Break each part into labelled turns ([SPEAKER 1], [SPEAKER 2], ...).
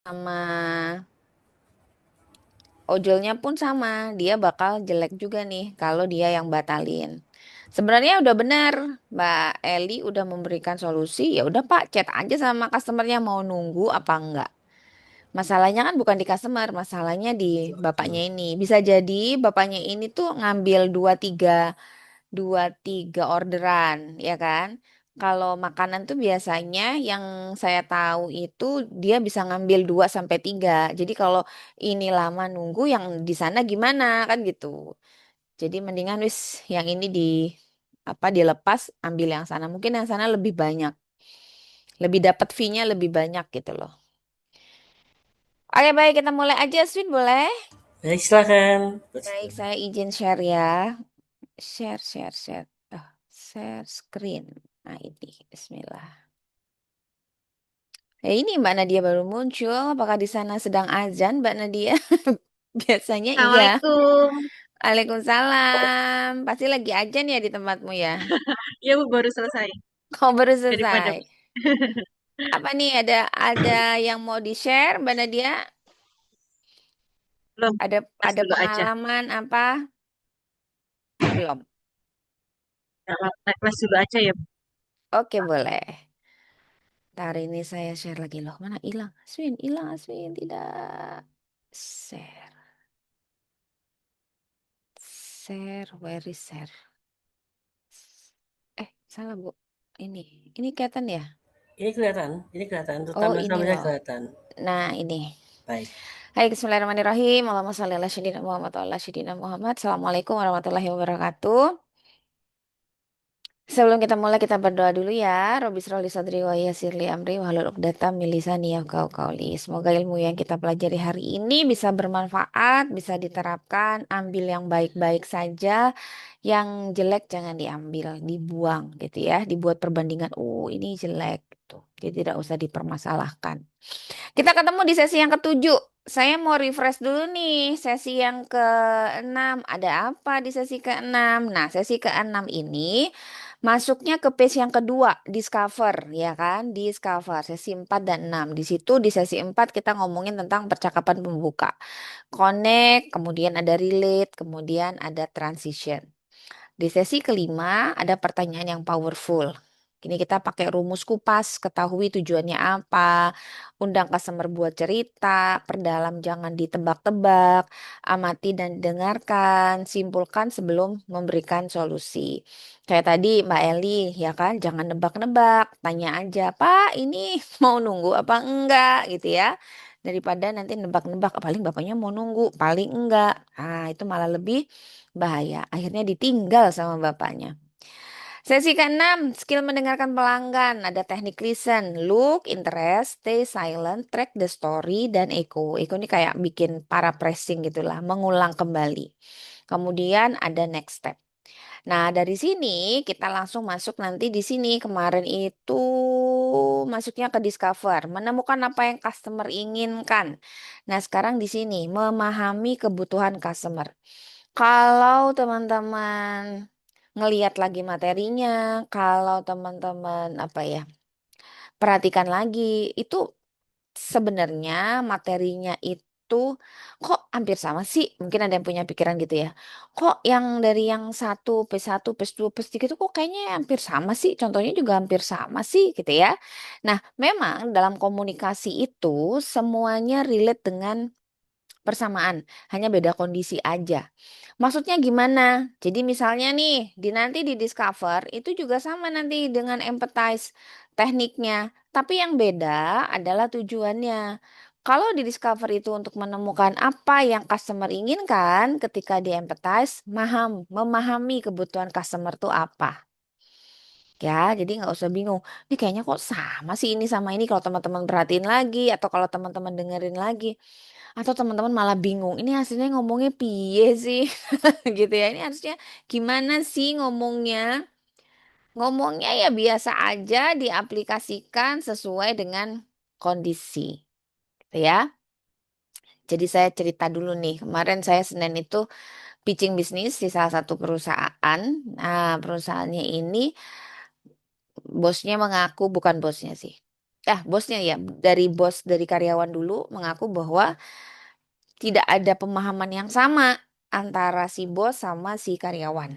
[SPEAKER 1] sama ojolnya pun sama, dia bakal jelek juga nih kalau dia yang batalin. Sebenarnya udah benar, Mbak Eli udah memberikan solusi, ya udah Pak, chat aja sama customernya mau nunggu apa enggak. Masalahnya kan bukan di customer, masalahnya di bapaknya ini. Bisa jadi bapaknya ini tuh ngambil dua tiga orderan, ya kan? Kalau makanan tuh biasanya yang saya tahu itu dia bisa ngambil 2 sampai 3. Jadi kalau ini lama nunggu, yang di sana gimana kan gitu. Jadi mendingan wis yang ini di apa dilepas, ambil yang sana. Mungkin yang sana lebih banyak, lebih dapat fee-nya lebih banyak gitu loh. Oke baik, kita mulai aja, Swin boleh?
[SPEAKER 2] Baik, silakan.
[SPEAKER 1] Baik, saya izin share ya. Share, share, share. Share screen. Nah ini, Bismillah. Ini Mbak Nadia baru muncul. Apakah di sana sedang azan, Mbak Nadia? Biasanya iya.
[SPEAKER 2] Assalamualaikum.
[SPEAKER 1] Waalaikumsalam. Pasti lagi azan ya di tempatmu ya?
[SPEAKER 2] Iya, Bu, baru selesai
[SPEAKER 1] Kau baru
[SPEAKER 2] dari
[SPEAKER 1] selesai.
[SPEAKER 2] pandemi.
[SPEAKER 1] Apa nih, ada yang mau di-share, Mbak Nadia?
[SPEAKER 2] Belum,
[SPEAKER 1] Ada
[SPEAKER 2] kelas
[SPEAKER 1] ada
[SPEAKER 2] dulu aja.
[SPEAKER 1] pengalaman apa? Belum.
[SPEAKER 2] Nggak apa-apa, naik kelas dulu aja ya, Bu.
[SPEAKER 1] Oke, boleh. Ntar ini saya share lagi loh. Mana hilang? Aswin, hilang Aswin. Tidak. Share. Share. Where is share? Salah Bu. Ini. Ini kelihatan ya?
[SPEAKER 2] Ini kelihatan,
[SPEAKER 1] Oh,
[SPEAKER 2] terutama
[SPEAKER 1] ini
[SPEAKER 2] namanya
[SPEAKER 1] loh.
[SPEAKER 2] kelihatan.
[SPEAKER 1] Nah, ini.
[SPEAKER 2] Baik.
[SPEAKER 1] Hai, Bismillahirrahmanirrahim. Allahumma sholli ala sayyidina Muhammad wa ala sayyidina Muhammad. Assalamualaikum warahmatullahi wabarakatuh. Sebelum kita mulai, kita berdoa dulu ya. Robbi shroli sadri wa yassir li amri wahlul 'uqdatam min lisani yafqahu qawli. Semoga ilmu yang kita pelajari hari ini bisa bermanfaat, bisa diterapkan. Ambil yang baik-baik saja, yang jelek jangan diambil, dibuang gitu ya. Dibuat perbandingan, oh ini jelek gitu. Jadi tidak usah dipermasalahkan. Kita ketemu di sesi yang ketujuh. Saya mau refresh dulu nih, sesi yang keenam. Ada apa di sesi keenam? Nah, sesi keenam ini masuknya ke page yang kedua, discover, ya kan? Discover, sesi 4 dan 6. Di situ di sesi 4 kita ngomongin tentang percakapan pembuka. Connect, kemudian ada relate, kemudian ada transition. Di sesi kelima ada pertanyaan yang powerful. Ini kita pakai rumus kupas, ketahui tujuannya apa, undang customer buat cerita, perdalam jangan ditebak-tebak, amati dan dengarkan, simpulkan sebelum memberikan solusi. Kayak tadi Mbak Eli, ya kan, jangan nebak-nebak, tanya aja, Pak ini mau nunggu apa enggak gitu ya. Daripada nanti nebak-nebak, paling bapaknya mau nunggu, paling enggak. Nah, itu malah lebih bahaya. Akhirnya ditinggal sama bapaknya. Sesi keenam, skill mendengarkan pelanggan. Ada teknik listen, look, interest, stay silent, track the story, dan echo. Echo ini kayak bikin paraphrasing gitulah, mengulang kembali. Kemudian ada next step. Nah, dari sini kita langsung masuk nanti di sini. Kemarin itu masuknya ke discover, menemukan apa yang customer inginkan. Nah, sekarang di sini memahami kebutuhan customer. Kalau teman-teman ngeliat lagi materinya, kalau teman-teman apa ya, perhatikan lagi, itu sebenarnya materinya itu kok hampir sama sih? Mungkin ada yang punya pikiran gitu ya. Kok yang dari yang satu, P1, P2, P3 itu kok kayaknya hampir sama sih? Contohnya juga hampir sama sih gitu ya. Nah, memang dalam komunikasi itu semuanya relate dengan persamaan, hanya beda kondisi aja. Maksudnya gimana? Jadi misalnya nih, nanti di discover itu juga sama nanti dengan empathize tekniknya, tapi yang beda adalah tujuannya. Kalau di discover itu untuk menemukan apa yang customer inginkan, ketika di empathize, memahami kebutuhan customer itu apa. Ya, jadi nggak usah bingung. Ini kayaknya kok sama sih ini sama ini kalau teman-teman perhatiin lagi atau kalau teman-teman dengerin lagi. Atau teman-teman malah bingung, ini hasilnya ngomongnya piye sih? Gitu ya. Ini harusnya gimana sih ngomongnya? Ngomongnya ya biasa aja diaplikasikan sesuai dengan kondisi. Gitu ya. Jadi saya cerita dulu nih, kemarin saya Senin itu pitching bisnis di salah satu perusahaan. Nah, perusahaannya ini bosnya mengaku bukan bosnya sih. Bosnya ya, dari bos dari karyawan dulu mengaku bahwa tidak ada pemahaman yang sama antara si bos sama si karyawan.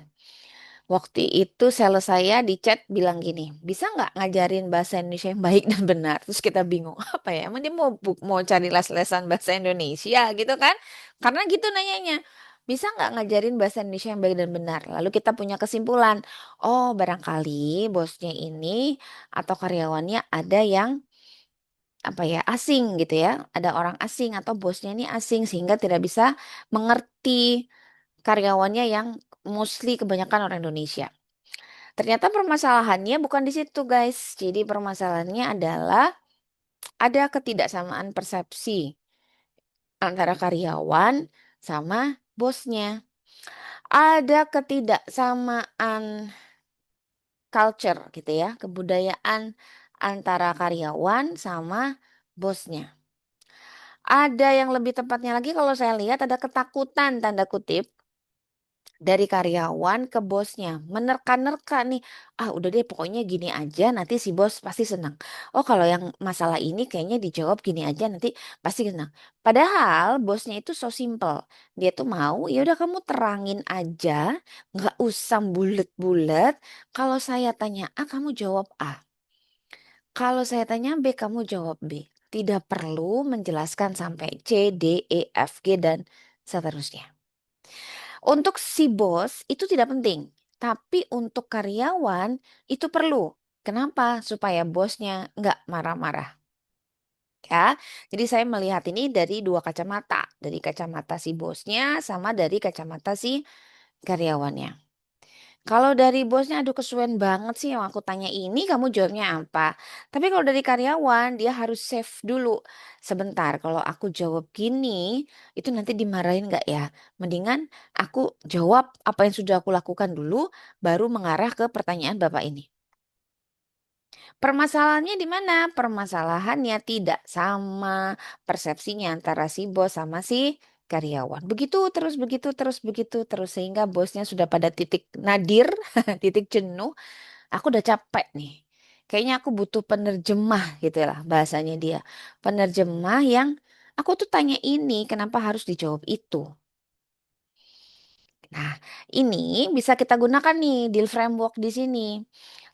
[SPEAKER 1] Waktu itu sales saya di chat bilang gini, bisa nggak ngajarin bahasa Indonesia yang baik dan benar? Terus kita bingung, apa ya? Emang dia mau cari les-lesan bahasa Indonesia gitu kan? Karena gitu nanyanya. Bisa nggak ngajarin bahasa Indonesia yang baik dan benar? Lalu kita punya kesimpulan, oh barangkali bosnya ini atau karyawannya ada yang apa ya asing gitu ya, ada orang asing atau bosnya ini asing sehingga tidak bisa mengerti karyawannya yang mostly kebanyakan orang Indonesia. Ternyata permasalahannya bukan di situ, guys. Jadi permasalahannya adalah ada ketidaksamaan persepsi antara karyawan sama bosnya. Ada ketidaksamaan culture gitu ya, kebudayaan antara karyawan sama bosnya. Ada yang lebih tepatnya lagi kalau saya lihat ada ketakutan tanda kutip dari karyawan ke bosnya. Menerka-nerka nih, udah deh pokoknya gini aja nanti si bos pasti senang. Oh kalau yang masalah ini kayaknya dijawab gini aja nanti pasti senang. Padahal bosnya itu so simple. Dia tuh mau, ya udah kamu terangin aja, nggak usah bulet-bulet. Kalau saya tanya A, kamu jawab A. Kalau saya tanya B, kamu jawab B. Tidak perlu menjelaskan sampai C, D, E, F, G, dan seterusnya. Untuk si bos itu tidak penting, tapi untuk karyawan itu perlu. Kenapa? Supaya bosnya nggak marah-marah. Ya, jadi saya melihat ini dari dua kacamata, dari kacamata si bosnya sama dari kacamata si karyawannya. Kalau dari bosnya, aduh kesuwen banget sih yang aku tanya ini, kamu jawabnya apa? Tapi kalau dari karyawan, dia harus save dulu. Sebentar, kalau aku jawab gini, itu nanti dimarahin nggak ya? Mendingan aku jawab apa yang sudah aku lakukan dulu, baru mengarah ke pertanyaan Bapak ini. Permasalahannya di mana? Permasalahannya tidak sama persepsinya antara si bos sama si karyawan. Begitu terus, begitu terus sehingga bosnya sudah pada titik nadir, titik jenuh. Aku udah capek nih. Kayaknya aku butuh penerjemah gitu lah bahasanya dia. Penerjemah yang aku tuh tanya ini kenapa harus dijawab itu. Nah, ini bisa kita gunakan nih deal framework di sini.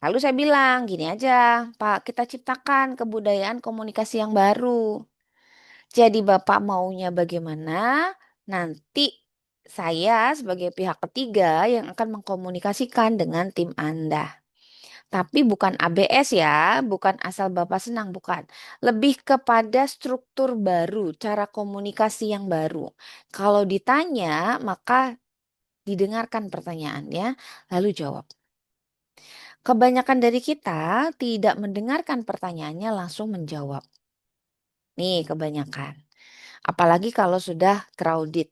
[SPEAKER 1] Lalu saya bilang, gini aja, Pak, kita ciptakan kebudayaan komunikasi yang baru. Jadi Bapak maunya bagaimana? Nanti saya sebagai pihak ketiga yang akan mengkomunikasikan dengan tim Anda. Tapi bukan ABS ya, bukan asal Bapak senang, bukan. Lebih kepada struktur baru, cara komunikasi yang baru. Kalau ditanya, maka didengarkan pertanyaannya, lalu jawab. Kebanyakan dari kita tidak mendengarkan pertanyaannya langsung menjawab. Nih, kebanyakan. Apalagi kalau sudah crowded.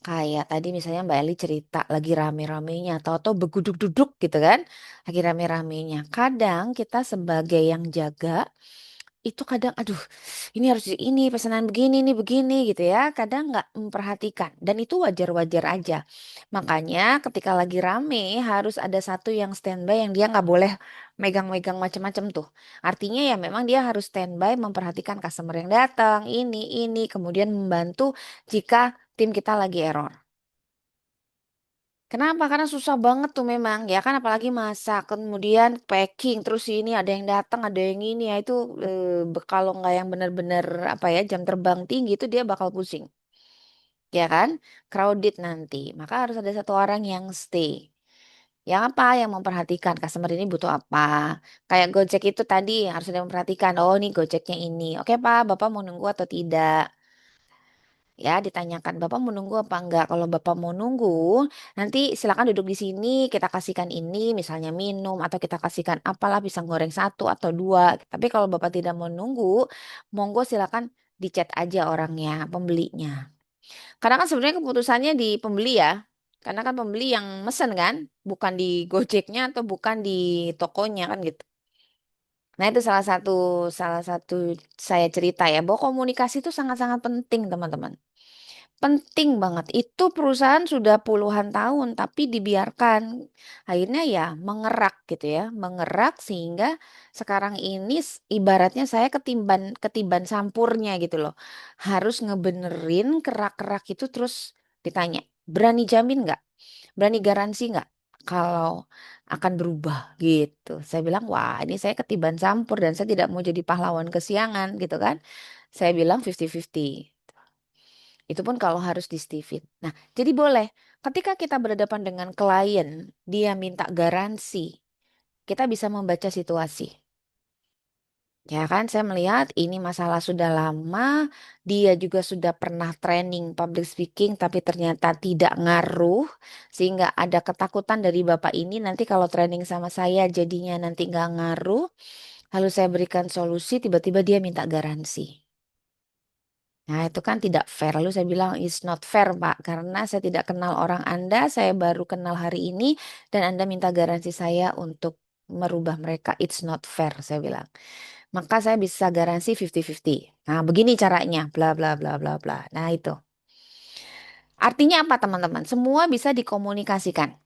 [SPEAKER 1] Kayak tadi misalnya Mbak Eli cerita lagi rame-ramenya atau beguduk-duduk gitu kan. Lagi rame-ramenya. Kadang kita sebagai yang jaga itu kadang aduh ini harus ini pesanan begini gitu ya. Kadang nggak memperhatikan dan itu wajar-wajar aja. Makanya ketika lagi rame harus ada satu yang standby yang dia nggak boleh megang-megang macam-macam tuh. Artinya ya memang dia harus standby memperhatikan customer yang datang, ini, kemudian membantu jika tim kita lagi error. Kenapa? Karena susah banget tuh memang ya kan apalagi masak, kemudian packing, terus ini ada yang datang, ada yang ini ya itu kalau nggak yang benar-benar apa ya jam terbang tinggi itu dia bakal pusing, ya kan? Crowded nanti, maka harus ada satu orang yang stay. Yang apa? Yang memperhatikan customer ini butuh apa. Kayak Gojek itu tadi harus ada yang memperhatikan. Oh, nih Gojeknya ini. Oke, Pak, Bapak mau nunggu atau tidak? Ya, ditanyakan Bapak mau nunggu apa enggak? Kalau Bapak mau nunggu, nanti silakan duduk di sini, kita kasihkan ini, misalnya minum, atau kita kasihkan apalah pisang goreng satu atau dua. Tapi kalau Bapak tidak mau nunggu, monggo silakan dicat aja orangnya, pembelinya. Karena kan sebenarnya keputusannya di pembeli ya. Karena kan pembeli yang mesen kan, bukan di Gojeknya atau bukan di tokonya kan gitu. Nah, itu salah satu saya cerita ya bahwa komunikasi itu sangat-sangat penting, teman-teman. Penting banget. Itu perusahaan sudah puluhan tahun, tapi dibiarkan. Akhirnya ya mengerak gitu ya. Mengerak sehingga sekarang ini ibaratnya saya ketiban ketiban sampurnya gitu loh. Harus ngebenerin kerak-kerak itu terus ditanya. Berani jamin nggak? Berani garansi nggak? Kalau akan berubah gitu. Saya bilang, wah ini saya ketiban sampur dan saya tidak mau jadi pahlawan kesiangan gitu kan. Saya bilang 50-50. Itu pun kalau harus di Steven. Nah, jadi boleh. Ketika kita berhadapan dengan klien, dia minta garansi, kita bisa membaca situasi. Ya kan, saya melihat ini masalah sudah lama, dia juga sudah pernah training public speaking, tapi ternyata tidak ngaruh, sehingga ada ketakutan dari Bapak ini, nanti kalau training sama saya jadinya nanti nggak ngaruh, lalu saya berikan solusi, tiba-tiba dia minta garansi. Nah, itu kan tidak fair. Lalu saya bilang, it's not fair, Pak. Karena saya tidak kenal orang Anda, saya baru kenal hari ini, dan Anda minta garansi saya untuk merubah mereka. It's not fair, saya bilang. Maka saya bisa garansi 50-50. Nah, begini caranya, bla bla bla bla bla. Nah, itu. Artinya apa, teman-teman? Semua bisa dikomunikasikan.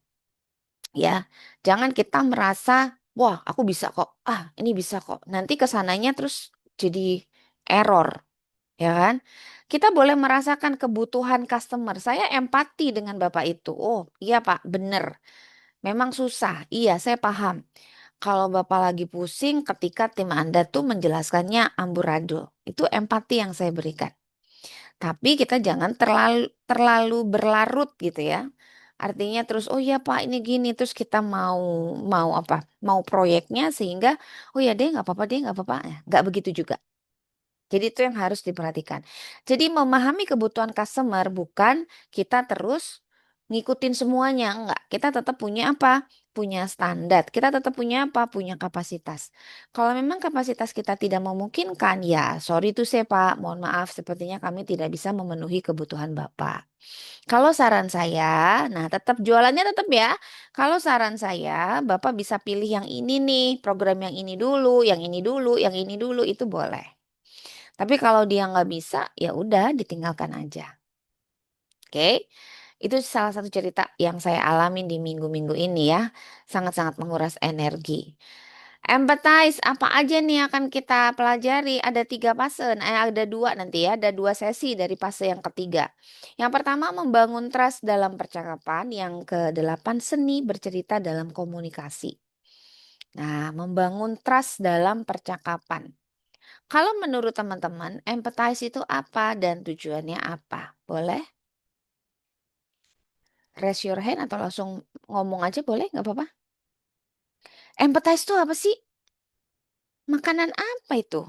[SPEAKER 1] Ya, jangan kita merasa, wah, aku bisa kok. Ah, ini bisa kok. Nanti kesananya terus jadi error. Ya kan? Kita boleh merasakan kebutuhan customer. Saya empati dengan Bapak itu. Oh, iya Pak, benar. Memang susah. Iya, saya paham. Kalau Bapak lagi pusing ketika tim Anda tuh menjelaskannya amburadul. Itu empati yang saya berikan. Tapi kita jangan terlalu terlalu berlarut gitu ya. Artinya terus oh ya Pak ini gini terus kita mau mau apa? Mau proyeknya sehingga oh ya deh nggak apa-apa deh nggak apa-apa. Nggak begitu juga. Jadi itu yang harus diperhatikan. Jadi memahami kebutuhan customer bukan kita terus ngikutin semuanya. Enggak, kita tetap punya apa? Punya standar. Kita tetap punya apa? Punya kapasitas. Kalau memang kapasitas kita tidak memungkinkan, ya sorry itu saya Pak, mohon maaf sepertinya kami tidak bisa memenuhi kebutuhan Bapak. Kalau saran saya, nah tetap jualannya tetap ya. Kalau saran saya, Bapak bisa pilih yang ini nih, program yang ini dulu, yang ini dulu, yang ini dulu, itu boleh. Tapi kalau dia nggak bisa, ya udah ditinggalkan aja. Oke, itu salah satu cerita yang saya alami di minggu-minggu ini ya. Sangat-sangat menguras energi. Empathize, apa aja nih yang akan kita pelajari? Ada tiga fase, ada dua nanti ya, ada dua sesi dari fase yang ketiga. Yang pertama membangun trust dalam percakapan, yang kedelapan seni bercerita dalam komunikasi. Nah, membangun trust dalam percakapan. Kalau menurut teman-teman, empathize itu apa dan tujuannya apa? Boleh raise your hand atau langsung ngomong aja boleh, nggak apa-apa. Empathize itu apa sih? Makanan apa itu?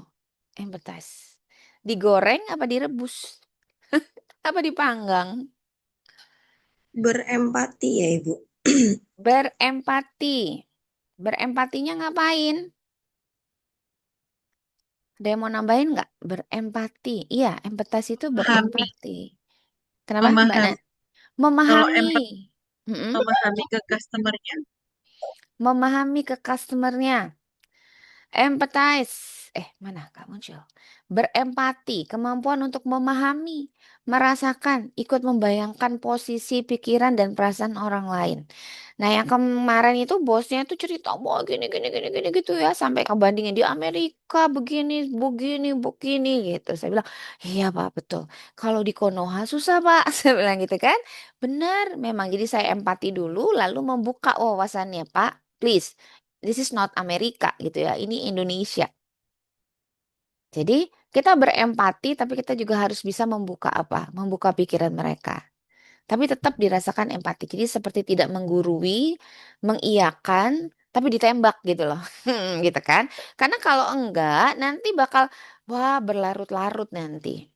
[SPEAKER 1] Empathize. Digoreng apa direbus? Apa dipanggang?
[SPEAKER 3] Berempati ya Ibu.
[SPEAKER 1] Berempati. Berempatinya ngapain? Ada yang mau nambahin nggak? Berempati. Iya, empathize itu
[SPEAKER 2] Memahami,
[SPEAKER 1] berempati. Kenapa, Mbak
[SPEAKER 2] memahami.
[SPEAKER 1] Nak?
[SPEAKER 2] Kalau
[SPEAKER 1] Memahami.
[SPEAKER 2] empat
[SPEAKER 1] Mm-mm.
[SPEAKER 2] memahami ke customernya,
[SPEAKER 1] Memahami ke customernya. Empathize. Mana Kak muncul? Berempati, kemampuan untuk memahami, merasakan, ikut membayangkan posisi, pikiran, dan perasaan orang lain. Nah, yang kemarin itu bosnya itu cerita, wah gini, gini, gini, gini, gitu ya. Sampai kebandingin di Amerika, begini, begini, begini, gitu. Saya bilang, iya Pak, betul. Kalau di Konoha susah Pak. Saya bilang gitu kan. Benar, memang. Jadi saya empati dulu, lalu membuka wawasannya Pak. Please, this is not Amerika gitu ya. Ini Indonesia. Jadi kita berempati tapi kita juga harus bisa membuka apa? Membuka pikiran mereka. Tapi tetap dirasakan empati. Jadi seperti tidak menggurui, mengiyakan, tapi ditembak gitu loh. Gitu kan. Karena kalau enggak nanti bakal wah berlarut-larut nanti.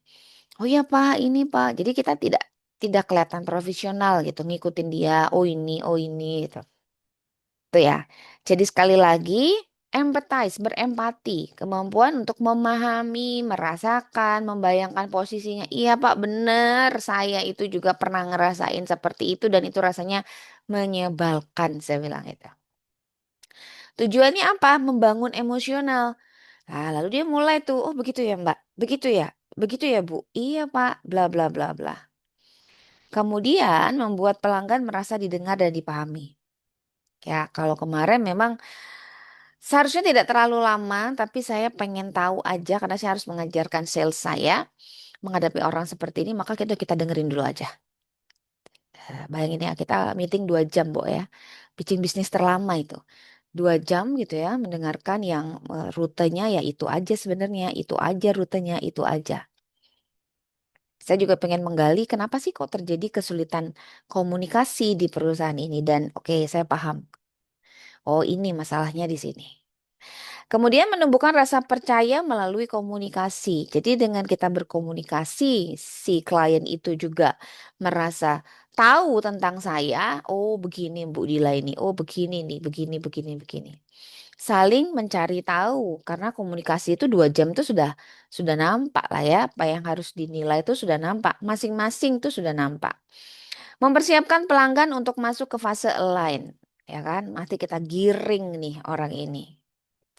[SPEAKER 1] Oh ya Pak, ini Pak. Jadi kita tidak tidak kelihatan profesional gitu ngikutin dia. Oh ini gitu. Itu ya. Jadi sekali lagi, empathize, berempati, kemampuan untuk memahami, merasakan, membayangkan posisinya. Iya Pak, benar. Saya itu juga pernah ngerasain seperti itu dan itu rasanya menyebalkan, saya bilang itu. Tujuannya apa? Membangun emosional. Nah, lalu dia mulai tuh, oh begitu ya Mbak, begitu ya, begitu ya Bu. Iya Pak, bla bla bla bla. Kemudian membuat pelanggan merasa didengar dan dipahami. Ya, kalau kemarin memang seharusnya tidak terlalu lama, tapi saya pengen tahu aja karena saya harus mengajarkan sales saya menghadapi orang seperti ini, maka kita dengerin dulu aja. Bayangin ya, kita meeting 2 jam, Bo ya. Pitching bisnis terlama itu. 2 jam gitu ya, mendengarkan yang rutenya ya itu aja sebenarnya, itu aja rutenya, itu aja. Saya juga pengen menggali kenapa sih kok terjadi kesulitan komunikasi di perusahaan ini dan oke, saya paham. Oh, ini masalahnya di sini. Kemudian menumbuhkan rasa percaya melalui komunikasi. Jadi dengan kita berkomunikasi, si klien itu juga merasa tahu tentang saya. Oh, begini Bu Dila ini. Oh, begini nih, begini, begini, begini. Saling mencari tahu karena komunikasi itu 2 jam itu sudah nampak lah ya. Apa yang harus dinilai itu sudah nampak. Masing-masing itu sudah nampak. Mempersiapkan pelanggan untuk masuk ke fase align. Ya kan, nanti kita giring nih orang ini.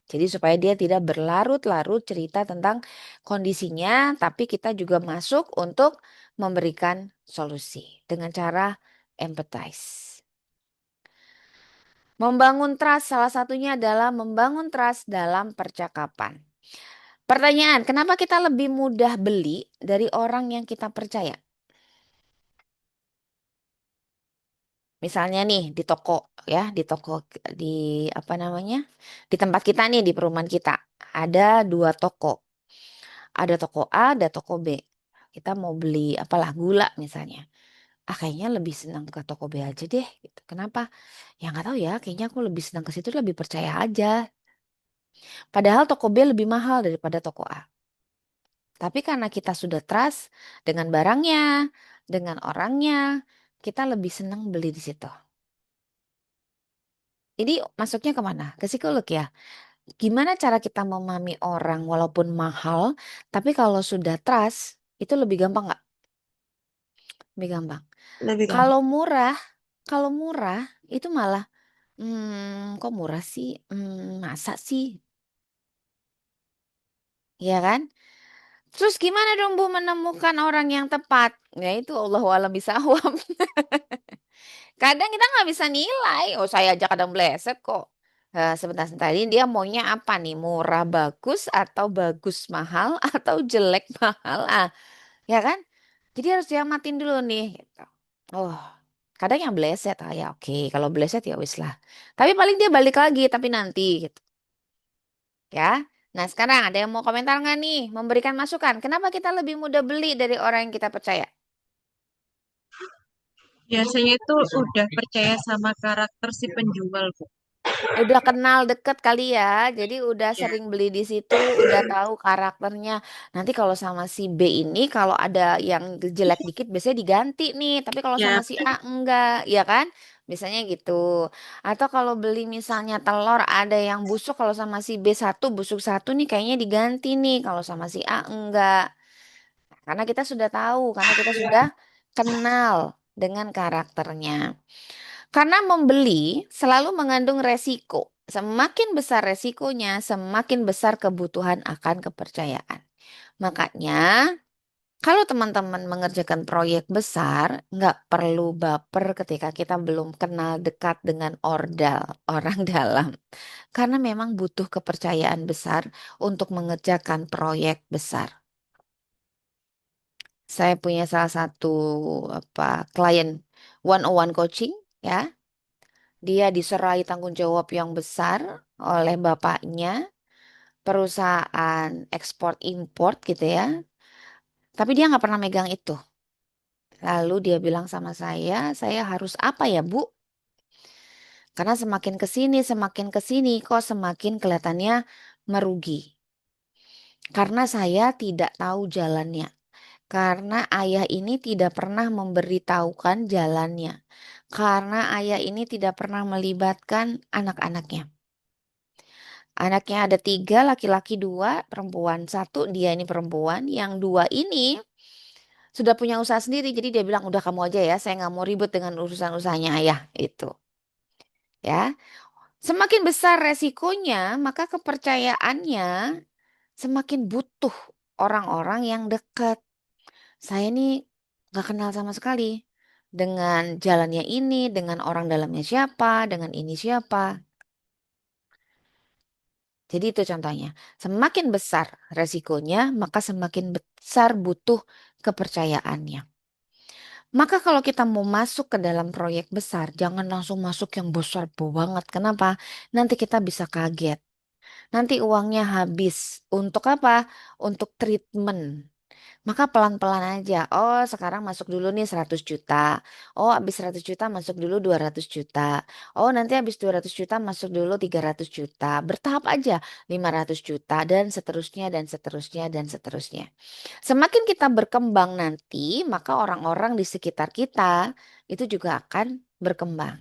[SPEAKER 1] Jadi supaya dia tidak berlarut-larut cerita tentang kondisinya, tapi kita juga masuk untuk memberikan solusi dengan cara empathize. Membangun trust salah satunya adalah membangun trust dalam percakapan. Pertanyaan, kenapa kita lebih mudah beli dari orang yang kita percaya? Misalnya nih di toko ya, di apa namanya? Di tempat kita nih di perumahan kita ada 2 toko. Ada toko A, ada toko B. Kita mau beli apalah gula misalnya. Ah kayaknya lebih senang ke toko B aja deh. Gitu. Kenapa? Ya nggak tahu ya. Kayaknya aku lebih senang ke situ lebih percaya aja. Padahal toko B lebih mahal daripada toko A. Tapi karena kita sudah trust dengan barangnya, dengan orangnya, kita lebih senang beli di situ. Jadi masuknya kemana? Ke psikolog ya. Gimana cara kita memahami orang walaupun mahal, tapi kalau sudah trust itu lebih gampang nggak? Lebih gampang.
[SPEAKER 2] Lebih gampang.
[SPEAKER 1] Kalau murah, kalau murah itu malah, kok murah sih? Masa sih? Ya kan? Terus gimana dong Bu menemukan orang yang tepat? Ya itu Allahu a'lam bishawab. Kadang kita nggak bisa nilai. Oh saya aja kadang bleset kok. Sebentar-sebentar ini dia maunya apa nih? Murah bagus atau bagus mahal atau jelek mahal? Ah, ya kan? Jadi harus diamatin dulu nih. Gitu. Oh, kadang yang bleset, ah ya oke. Kalau bleset ya wis lah. Tapi paling dia balik lagi, tapi nanti gitu ya. Nah sekarang ada yang mau komentar nggak nih? Memberikan masukan. Kenapa kita lebih mudah beli dari orang yang kita percaya?
[SPEAKER 2] Biasanya itu udah percaya sama karakter si penjual, Bu.
[SPEAKER 1] Udah kenal deket kali ya, jadi udah
[SPEAKER 2] Ya,
[SPEAKER 1] sering beli di situ, udah tahu karakternya. Nanti kalau sama si B ini, kalau ada yang jelek dikit, biasanya diganti nih. Tapi kalau sama
[SPEAKER 2] ya,
[SPEAKER 1] si A enggak, ya kan? Biasanya gitu. Atau kalau beli misalnya telur ada yang busuk, kalau sama si B satu busuk satu nih, kayaknya diganti nih. Kalau sama si A enggak, karena kita sudah tahu, karena kita sudah kenal dengan karakternya. Karena membeli selalu mengandung resiko. Semakin besar resikonya, semakin besar kebutuhan akan kepercayaan. Makanya, kalau teman-teman mengerjakan proyek besar, nggak perlu baper ketika kita belum kenal dekat dengan orang dalam. Karena memang butuh kepercayaan besar untuk mengerjakan proyek besar. Saya punya salah satu klien one-on-one coaching ya. Dia diserai tanggung jawab yang besar oleh bapaknya, perusahaan ekspor import gitu ya. Tapi dia nggak pernah megang itu. Lalu dia bilang sama saya harus apa ya Bu? Karena semakin ke sini kok semakin kelihatannya merugi. Karena saya tidak tahu jalannya. Karena ayah ini tidak pernah memberitahukan jalannya. Karena ayah ini tidak pernah melibatkan anak-anaknya. Anaknya ada 3, laki-laki 2, perempuan 1. Dia ini perempuan. Yang 2 ini sudah punya usaha sendiri. Jadi dia bilang, udah kamu aja ya. Saya nggak mau ribut dengan urusan-usahanya ayah. Itu. Ya. Semakin besar resikonya, maka kepercayaannya semakin butuh orang-orang yang dekat. Saya ini nggak kenal sama sekali. dengan jalannya ini, dengan orang dalamnya siapa, dengan ini siapa. Jadi itu contohnya. Semakin besar resikonya, maka semakin besar butuh kepercayaannya. Maka kalau kita mau masuk ke dalam proyek besar, jangan langsung masuk yang besar banget. Kenapa? Nanti kita bisa kaget. Nanti uangnya habis. Untuk apa? Untuk treatment. Maka pelan-pelan aja. Oh, sekarang masuk dulu nih 100 juta. Oh, habis 100 juta masuk dulu 200 juta. Oh, nanti habis 200 juta masuk dulu 300 juta. Bertahap aja 500 juta dan seterusnya dan seterusnya dan seterusnya. Semakin kita berkembang nanti, maka orang-orang di sekitar kita itu juga akan berkembang.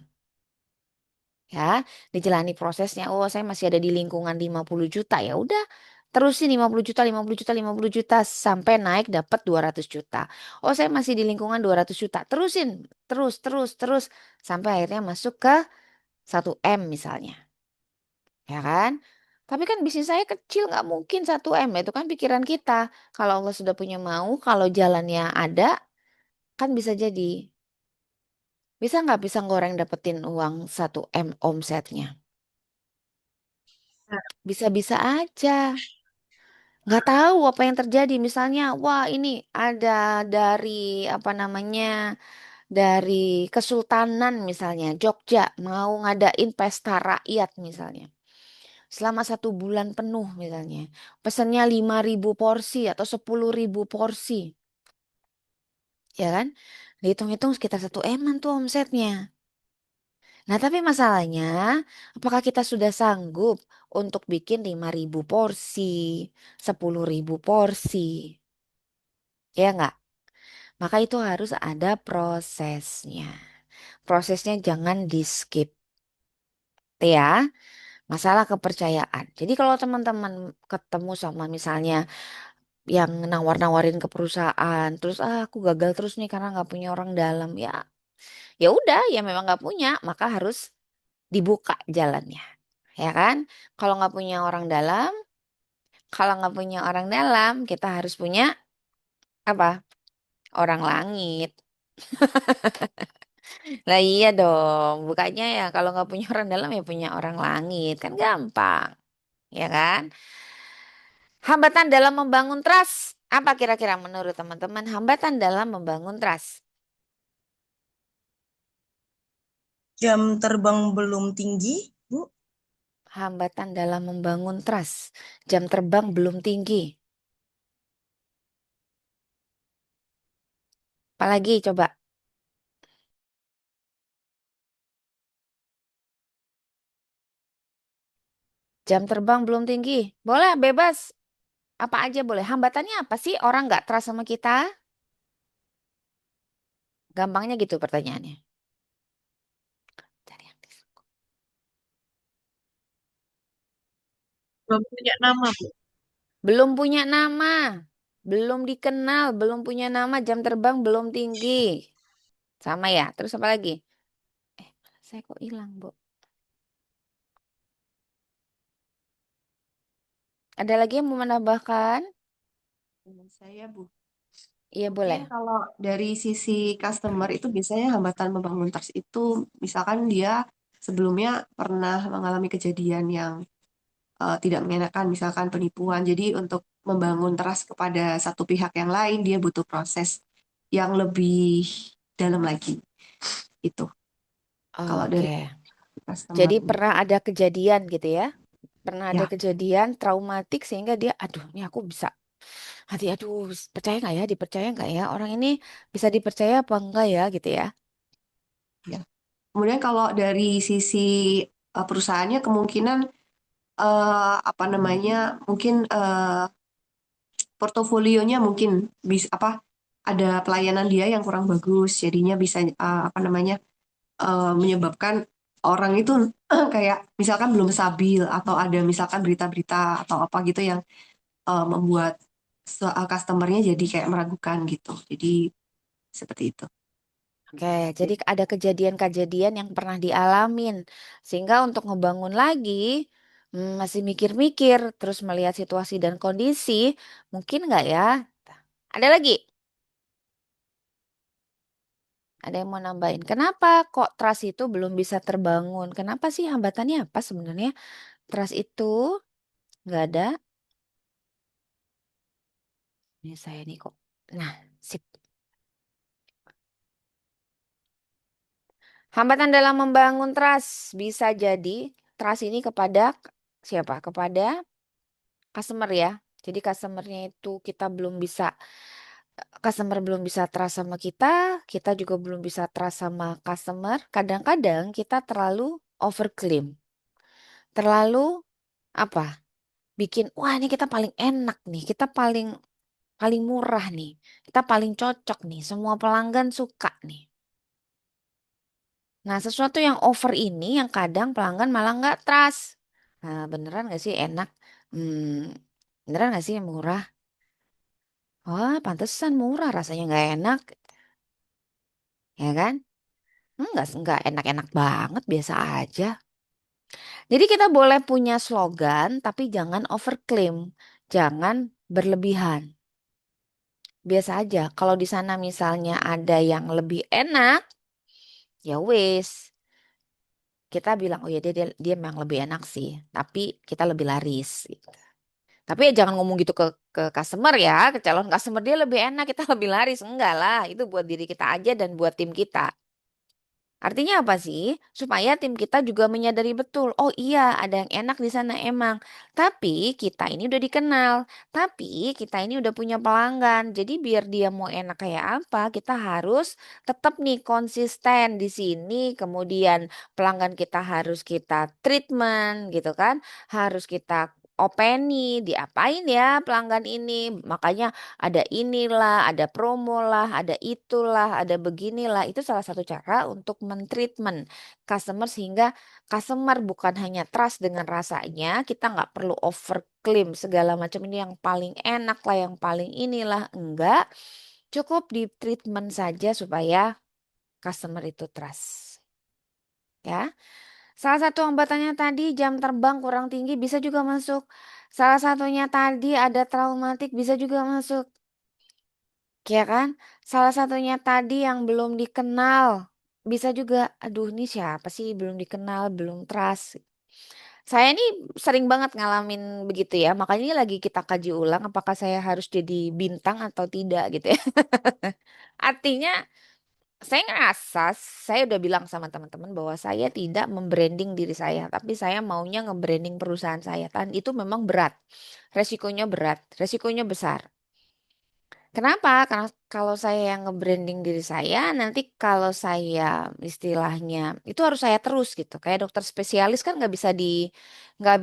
[SPEAKER 1] Ya, dijalani prosesnya. Oh, saya masih ada di lingkungan 50 juta. Ya udah, terusin 50 juta, 50 juta, 50 juta sampai naik dapat 200 juta. Oh, saya masih di lingkungan 200 juta. Terusin, terus, terus, terus sampai akhirnya masuk ke 1 M misalnya. Ya kan? Tapi kan bisnis saya kecil, nggak mungkin 1 M. Itu kan pikiran kita. Kalau Allah sudah punya mau, kalau jalannya ada, kan bisa jadi. Bisa nggak pisang goreng dapetin uang 1 M omsetnya?
[SPEAKER 2] Nah,
[SPEAKER 1] Bisa-bisa aja. Nggak tahu apa yang terjadi. Misalnya, wah ini ada dari apa namanya dari Kesultanan misalnya Jogja mau ngadain pesta rakyat misalnya. Selama 1 bulan penuh misalnya. Pesannya 5.000 porsi atau 10.000 porsi. Ya kan? Dihitung-hitung sekitar 1 M tuh omsetnya. Nah, tapi masalahnya, apakah kita sudah sanggup untuk bikin 5.000 porsi, 10.000 porsi? Ya nggak? Maka itu harus ada prosesnya. Prosesnya jangan di skip ya. Masalah kepercayaan. Jadi kalau teman-teman ketemu sama misalnya yang nawar-nawarin ke perusahaan, terus aku gagal terus nih karena nggak punya orang dalam, ya ya udah ya memang nggak punya, maka harus dibuka jalannya, ya kan? Kalau nggak punya orang dalam, kalau nggak punya orang dalam, kita harus punya apa? Orang langit. Lah iya dong, bukannya ya kalau nggak punya orang dalam ya punya orang langit, kan gampang, ya kan? Hambatan dalam membangun trust. Apa kira-kira menurut teman-teman hambatan dalam membangun trust?
[SPEAKER 3] Jam terbang belum tinggi, Bu.
[SPEAKER 1] Hambatan dalam membangun trust. Jam terbang belum tinggi. Apalagi coba, jam terbang belum tinggi. Boleh, bebas. Apa aja boleh. Hambatannya apa sih? Orang nggak trust sama kita? Gampangnya gitu pertanyaannya. Cari yang dis-
[SPEAKER 2] belum punya nama, Bu.
[SPEAKER 1] Belum punya nama. Belum dikenal. Belum punya nama. Jam terbang belum tinggi. Sama ya. Terus apa lagi? Eh, saya kok hilang, Bu? Ada lagi yang mau menambahkan?
[SPEAKER 3] Saya, Bu.
[SPEAKER 1] Iya,
[SPEAKER 3] Mungkin
[SPEAKER 1] boleh.
[SPEAKER 3] kalau dari sisi customer itu biasanya hambatan membangun trust itu misalkan dia sebelumnya pernah mengalami kejadian yang tidak mengenakan, misalkan penipuan. Jadi untuk membangun trust kepada satu pihak yang lain, dia butuh proses yang lebih dalam lagi. Itu kalau dari
[SPEAKER 1] Oke.
[SPEAKER 3] customer,
[SPEAKER 1] Jadi
[SPEAKER 3] Bu.
[SPEAKER 1] pernah ada kejadian gitu ya? Pernah ada
[SPEAKER 3] Ya,
[SPEAKER 1] kejadian traumatik sehingga dia, aduh, ini aku bisa, hati, aduh, percaya nggak ya? Dipercaya nggak ya? Orang ini bisa dipercaya apa enggak ya? Gitu ya?
[SPEAKER 3] ya. Kemudian kalau dari sisi perusahaannya kemungkinan apa namanya mungkin portofolionya mungkin bisa apa ada pelayanan dia yang kurang bagus jadinya bisa apa namanya menyebabkan orang itu kayak misalkan belum stabil atau ada misalkan berita-berita atau apa gitu yang membuat customernya jadi kayak meragukan gitu jadi seperti itu.
[SPEAKER 1] Oke, jadi ada kejadian-kejadian yang pernah dialamin. Sehingga untuk ngebangun lagi, masih mikir-mikir, terus melihat situasi dan kondisi, mungkin nggak ya? Ada lagi? Ada yang mau nambahin? Kenapa kok trust itu belum bisa terbangun? Kenapa sih hambatannya apa sebenarnya? Trust itu nggak ada. Ini saya nih kok. Nah, sip. Hambatan dalam membangun trust bisa jadi trust ini kepada siapa? Kepada customer ya. Jadi customernya itu kita belum bisa, customer belum bisa trust sama kita juga belum bisa trust sama customer. Kadang-kadang kita terlalu overclaim, terlalu apa? Bikin, wah ini kita paling enak nih, kita paling paling murah nih, kita paling cocok nih, semua pelanggan suka nih. Nah, sesuatu yang over ini yang kadang pelanggan malah nggak trust. Nah, beneran nggak sih enak? Hmm, beneran nggak sih murah? Wah, pantesan murah, rasanya nggak enak, ya kan? Nggak enak-enak banget, biasa aja. Jadi kita boleh punya slogan, tapi jangan overclaim, jangan berlebihan. Biasa aja. Kalau di sana misalnya ada yang lebih enak, ya wis. Kita bilang, oh ya dia memang lebih enak sih, tapi kita lebih laris, gitu. Tapi ya jangan ngomong gitu ke customer ya, ke calon customer dia lebih enak, kita lebih laris. Enggak lah, itu buat diri kita aja dan buat tim kita. Artinya apa sih? Supaya tim kita juga menyadari betul, oh iya ada yang enak di sana emang. Tapi kita ini udah dikenal. Tapi kita ini udah punya pelanggan. Jadi biar dia mau enak kayak apa, kita harus tetap nih konsisten di sini. Kemudian pelanggan kita harus kita treatment gitu kan. Harus kita openi, diapain ya pelanggan ini. Makanya ada inilah, ada promo lah, ada itulah, ada beginilah. Itu salah satu cara untuk mentreatment customer sehingga customer bukan hanya trust dengan rasanya, kita nggak perlu overclaim segala macam ini yang paling enak lah, yang paling inilah. Enggak, cukup di treatment saja supaya customer itu trust. Ya, salah satu hambatannya tadi jam terbang kurang tinggi bisa juga masuk. Salah satunya tadi ada traumatik bisa juga masuk. Ya kan? Salah satunya tadi yang belum dikenal. Bisa juga, aduh ini siapa sih belum dikenal, belum trust. Saya ini sering banget ngalamin begitu ya. Makanya ini lagi kita kaji ulang apakah saya harus jadi bintang atau tidak gitu ya. Artinya saya ngerasa, saya udah bilang sama teman-teman bahwa saya tidak membranding diri saya. Tapi saya maunya nge-branding perusahaan saya. Dan itu memang berat, resikonya besar. Kenapa? Karena kalau saya yang nge-branding diri saya, nanti kalau saya istilahnya itu harus saya terus gitu. Kayak dokter spesialis kan nggak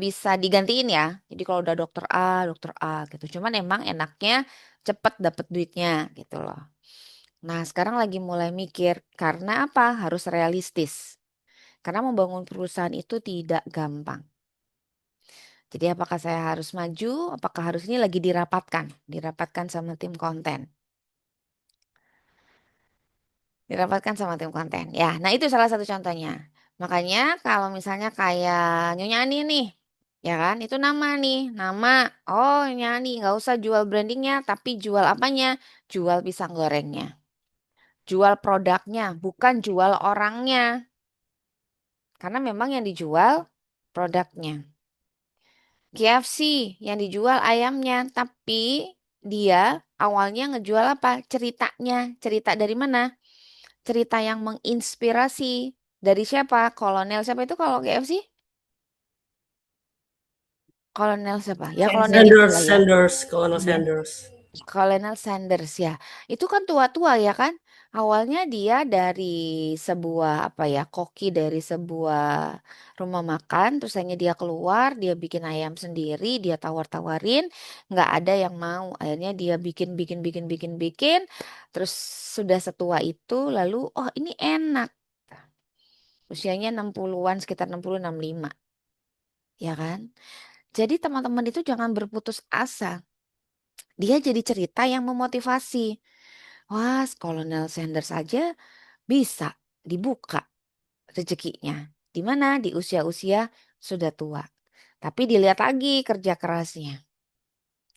[SPEAKER 1] bisa digantiin ya. Jadi kalau udah dokter A gitu. Cuman emang enaknya cepet dapet duitnya gitu loh. Nah sekarang lagi mulai mikir karena apa? Harus realistis. Karena membangun perusahaan itu tidak gampang. Jadi apakah saya harus maju? Apakah harus ini lagi dirapatkan sama tim konten. Dirapatkan sama tim konten. Ya, nah itu salah satu contohnya. Makanya kalau misalnya kayak Nyonya Ani nih, ya kan, itu nama nih, nama. Oh, Nyonya Ani nggak usah jual brandingnya, tapi jual apanya? Jual pisang gorengnya, jual produknya, bukan jual orangnya. Karena memang yang dijual produknya. KFC yang dijual ayamnya, tapi dia awalnya ngejual apa? Ceritanya, cerita dari mana? Cerita yang menginspirasi dari siapa? Kolonel siapa itu kalau KFC? Kolonel siapa? Ya kolonel
[SPEAKER 4] Sanders,
[SPEAKER 1] itulah ya.
[SPEAKER 4] Sanders, Colonel
[SPEAKER 1] Iya.
[SPEAKER 4] Sanders.
[SPEAKER 1] Kolonel Sanders ya. Itu kan tua-tua ya kan? Awalnya dia dari sebuah apa ya, koki dari sebuah rumah makan, terus hanya dia keluar, dia bikin ayam sendiri, dia tawar-tawarin, nggak ada yang mau. Akhirnya dia bikin, terus sudah setua itu, lalu oh ini enak. Usianya 60-an, sekitar 60, 65. Ya kan? Jadi teman-teman itu jangan berputus asa. Dia jadi cerita yang memotivasi. Wah, Kolonel Sanders aja bisa dibuka rezekinya. Di mana? Di usia-usia sudah tua. Tapi dilihat lagi kerja kerasnya.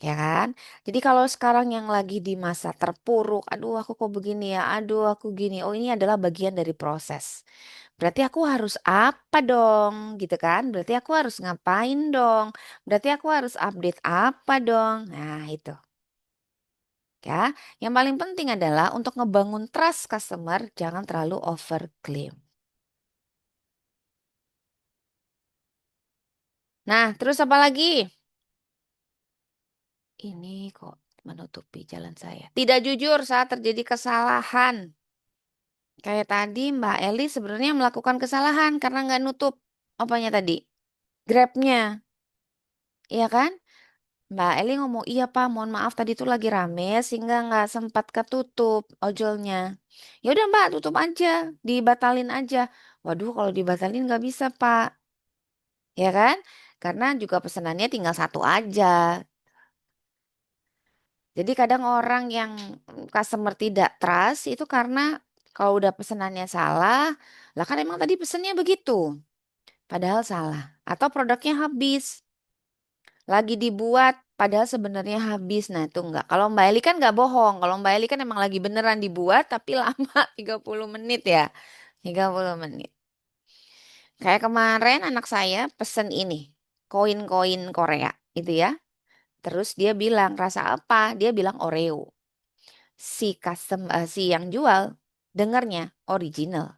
[SPEAKER 1] ya kan? Jadi kalau sekarang yang lagi di masa terpuruk, aduh aku kok begini ya, aduh aku gini, oh ini adalah bagian dari proses. Berarti aku harus apa dong, gitu kan? Berarti aku harus ngapain dong? Berarti aku harus update apa dong? Nah itu ya. Yang paling penting adalah untuk ngebangun trust customer, jangan terlalu overclaim. Nah, terus apa lagi? Ini kok menutupi jalan saya. Tidak jujur saat terjadi kesalahan. Kayak tadi Mbak Eli sebenarnya melakukan kesalahan karena nggak nutup apanya tadi? Grabnya, iya kan? Mbak Eli ngomong, iya Pak, mohon maaf tadi tuh lagi rame sehingga nggak sempat ketutup ojolnya. Ya udah Mbak, tutup aja, dibatalin aja. Waduh, kalau dibatalin nggak bisa Pak, ya kan? Karena juga pesanannya tinggal satu aja. Jadi kadang orang yang customer tidak trust itu karena kalau udah pesanannya salah, lah kan emang tadi pesannya begitu, padahal salah. Atau produknya habis, lagi dibuat, padahal sebenarnya habis. Nah itu enggak. Kalau Mbak Eli kan nggak bohong. Kalau Mbak Eli kan emang lagi beneran dibuat, tapi lama 30 menit ya. 30 menit. Kayak kemarin anak saya pesen ini, koin-koin Korea itu ya. Terus dia bilang, rasa apa? Dia bilang Oreo. Si yang jual dengarnya original.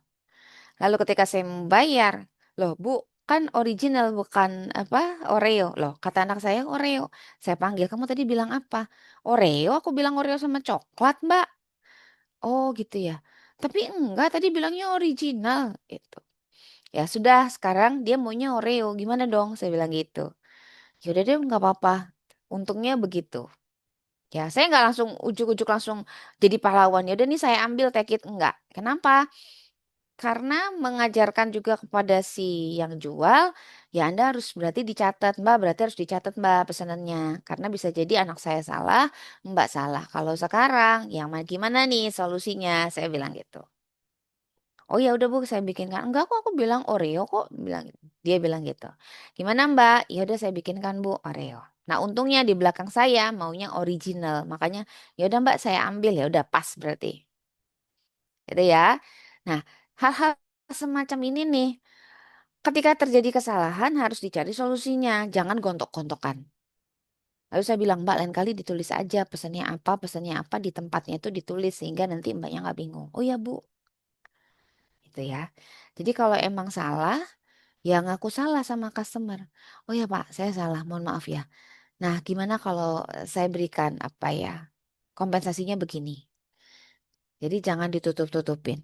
[SPEAKER 1] Lalu ketika saya membayar, loh Bu, kan original bukan apa Oreo. Loh, kata anak saya Oreo. Saya panggil, kamu tadi bilang apa? Oreo, aku bilang Oreo sama coklat, Mbak. Oh, gitu ya. Tapi enggak, tadi bilangnya original itu. Ya sudah, sekarang dia maunya Oreo. Gimana dong? Saya bilang gitu. Ya udah deh, nggak apa-apa. Untungnya begitu. Ya, saya nggak langsung ujuk-ujuk langsung jadi pahlawan. Ya udah nih saya ambil take it enggak. Kenapa? Karena mengajarkan juga kepada si yang jual, ya Anda harus berarti dicatat, Mbak, berarti harus dicatat Mbak pesanannya. Karena bisa jadi anak saya salah, Mbak salah. Kalau sekarang, yang gimana nih solusinya? Saya bilang gitu. Oh ya udah Bu, saya bikinkan. Enggak kok, aku bilang Oreo kok, bilang gitu. Dia bilang gitu. Gimana Mbak? Ya udah saya bikinkan Bu Oreo. Nah, untungnya di belakang saya maunya original. Makanya ya udah Mbak saya ambil ya udah pas berarti. Gitu ya. Nah, hal-hal semacam ini nih, ketika terjadi kesalahan harus dicari solusinya, jangan gontok-gontokan. Lalu saya bilang, Mbak, lain kali ditulis aja pesannya apa di tempatnya itu ditulis sehingga nanti Mbaknya nggak bingung. Oh ya Bu, gitu ya. Jadi kalau emang salah, ya ngaku salah sama customer. Oh ya Pak, saya salah, mohon maaf ya. Nah, gimana kalau saya berikan apa ya? Kompensasinya begini. Jadi jangan ditutup-tutupin.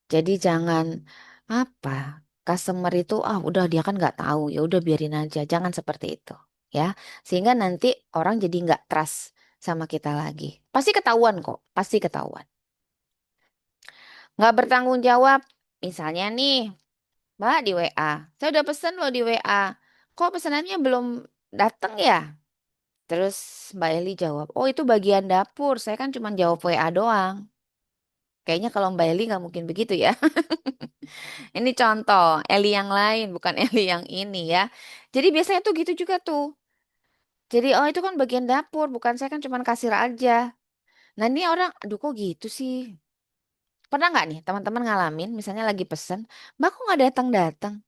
[SPEAKER 1] Jadi jangan apa customer itu udah dia kan nggak tahu ya udah biarin aja jangan seperti itu ya sehingga nanti orang jadi nggak trust sama kita lagi pasti ketahuan kok pasti ketahuan nggak bertanggung jawab misalnya nih Mbak di WA saya udah pesen loh di WA kok pesanannya belum datang ya terus Mbak Eli jawab oh itu bagian dapur saya kan cuma jawab WA doang kayaknya kalau Mbak Eli nggak mungkin begitu ya. Ini contoh, Eli yang lain, bukan Eli yang ini ya. Jadi biasanya tuh gitu juga tuh. Jadi, oh itu kan bagian dapur, bukan saya kan cuma kasir aja. Nah ini orang, aduh kok gitu sih. Pernah nggak nih teman-teman ngalamin, misalnya lagi pesen, Mbak kok nggak datang-datang?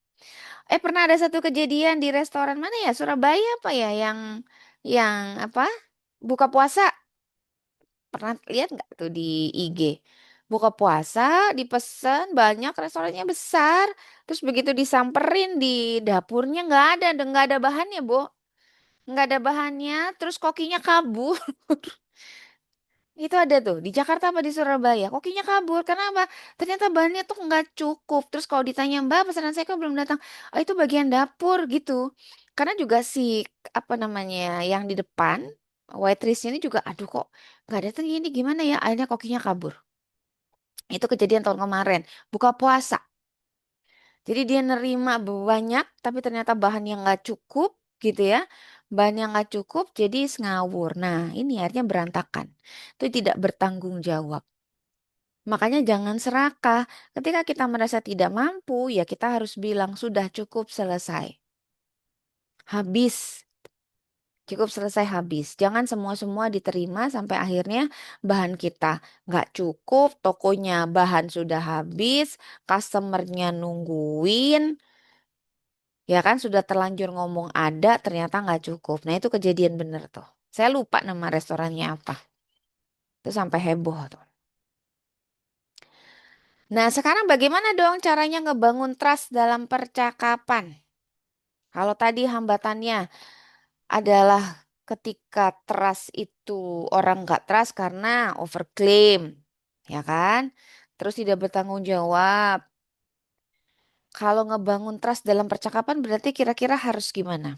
[SPEAKER 1] Pernah ada satu kejadian di restoran mana ya, Surabaya apa ya, yang apa, buka puasa. Pernah lihat nggak tuh di IG? Buka puasa, dipesan banyak, restorannya besar. Terus begitu disamperin di dapurnya nggak ada bahannya, Bu. Nggak ada bahannya, terus kokinya kabur. Itu ada tuh di Jakarta apa di Surabaya. Kokinya kabur. Karena apa? Ternyata bahannya tuh nggak cukup. Terus kalau ditanya Mbak, pesanan saya kok belum datang. Oh, itu bagian dapur gitu. Karena juga si apa namanya yang di depan waitressnya ini juga, aduh kok nggak datang ini gimana ya? Akhirnya kokinya kabur. Itu kejadian tahun kemarin. Buka puasa. Jadi dia nerima banyak, tapi ternyata bahan yang nggak cukup gitu ya. Bahan yang nggak cukup, jadi ngawur. Nah, ini akhirnya berantakan. Itu tidak bertanggung jawab. Makanya jangan serakah. Ketika kita merasa tidak mampu, ya kita harus bilang sudah cukup selesai. Habis. Cukup selesai habis. Jangan semua-semua diterima sampai akhirnya bahan kita nggak cukup, tokonya bahan sudah habis, customernya nungguin, ya kan sudah terlanjur ngomong ada, ternyata nggak cukup. Nah itu kejadian bener tuh. Saya lupa nama restorannya apa. Itu sampai heboh tuh. Nah sekarang bagaimana dong caranya ngebangun trust dalam percakapan? Kalau tadi hambatannya adalah ketika trust itu orang nggak trust karena overclaim, ya kan? Terus tidak bertanggung jawab. Kalau ngebangun trust dalam percakapan berarti kira-kira harus gimana?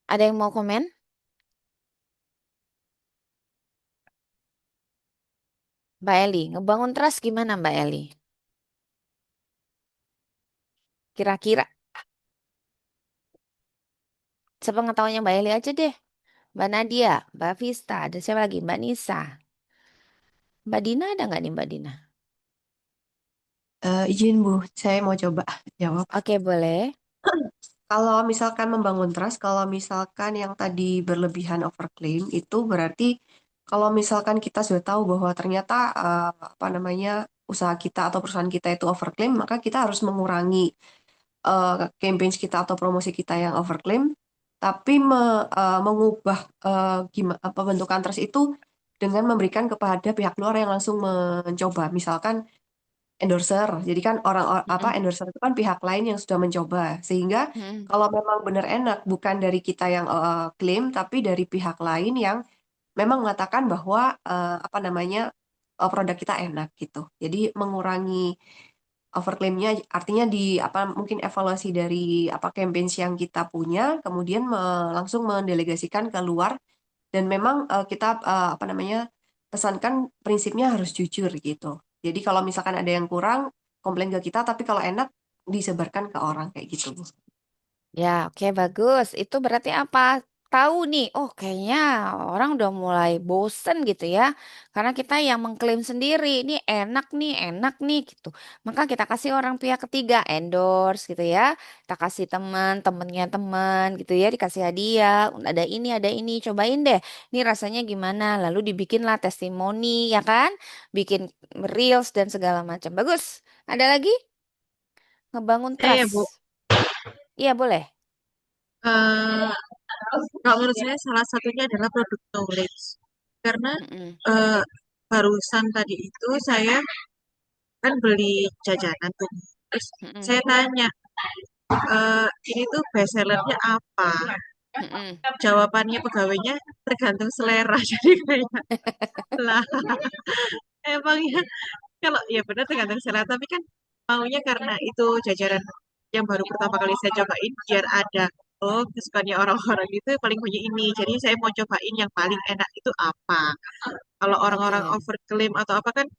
[SPEAKER 1] Ada yang mau komen? Mbak Eli, ngebangun trust gimana Mbak Eli? Kira-kira sepengetahuannya Mbak Eli aja deh. Mbak Nadia, Mbak Vista, ada siapa lagi? Mbak Nisa. Mbak Dina ada nggak nih Mbak Dina?
[SPEAKER 3] Izin Bu, saya mau coba jawab.
[SPEAKER 1] Oke, boleh.
[SPEAKER 3] Kalau misalkan membangun trust, kalau misalkan yang tadi berlebihan overclaim, itu berarti kalau misalkan kita sudah tahu bahwa ternyata apa namanya usaha kita atau perusahaan kita itu overclaim, maka kita harus mengurangi campaign kita atau promosi kita yang overclaim, tapi mengubah pembentukan trust itu dengan memberikan kepada pihak luar yang langsung mencoba. Misalkan endorser. Jadi kan apa
[SPEAKER 1] Mm-mm.
[SPEAKER 3] endorser itu kan pihak lain yang sudah mencoba. Sehingga
[SPEAKER 1] Mm-mm.
[SPEAKER 3] kalau memang benar enak bukan dari kita yang klaim tapi dari pihak lain yang memang mengatakan bahwa apa namanya produk kita enak gitu. Jadi mengurangi overclaimnya artinya di apa mungkin evaluasi dari apa campaigns yang kita punya kemudian langsung mendelegasikan keluar dan memang kita apa namanya pesankan prinsipnya harus jujur gitu. Jadi kalau misalkan ada yang kurang, komplain ke kita, tapi kalau enak disebarkan ke orang kayak gitu.
[SPEAKER 1] Ya, oke bagus. Itu berarti apa? Tahu nih, oh kayaknya orang udah mulai bosen gitu ya. Karena kita yang mengklaim sendiri, ini enak nih gitu. Maka kita kasih orang pihak ketiga endorse gitu ya. Kita kasih teman, temennya teman gitu ya, dikasih hadiah. Ada ini, cobain deh. Ini rasanya gimana? Lalu dibikinlah testimoni ya kan? Bikin reels dan segala macam. Bagus. Ada lagi? Ngebangun
[SPEAKER 2] Ya Bu,
[SPEAKER 1] trust. Iya boleh.
[SPEAKER 2] Eh, kalau menurut saya salah satunya adalah produk knowledge. Karena
[SPEAKER 1] Mm-mm.
[SPEAKER 2] eh, barusan tadi itu saya kan beli jajanan tuh. Terus
[SPEAKER 1] Mm-mm.
[SPEAKER 2] saya tanya, ini tuh best sellernya apa?
[SPEAKER 1] Mm-mm.
[SPEAKER 2] Jawabannya pegawainya tergantung selera. Jadi kayak lah, emang ya kalau ya benar tergantung selera. Tapi kan maunya karena itu jajanan yang baru pertama kali saya cobain biar ada oh kesukaannya orang-orang itu paling banyak ini. Jadi saya mau cobain yang paling enak itu apa. Kalau orang-orang
[SPEAKER 1] Oke.
[SPEAKER 2] overclaim atau apa kan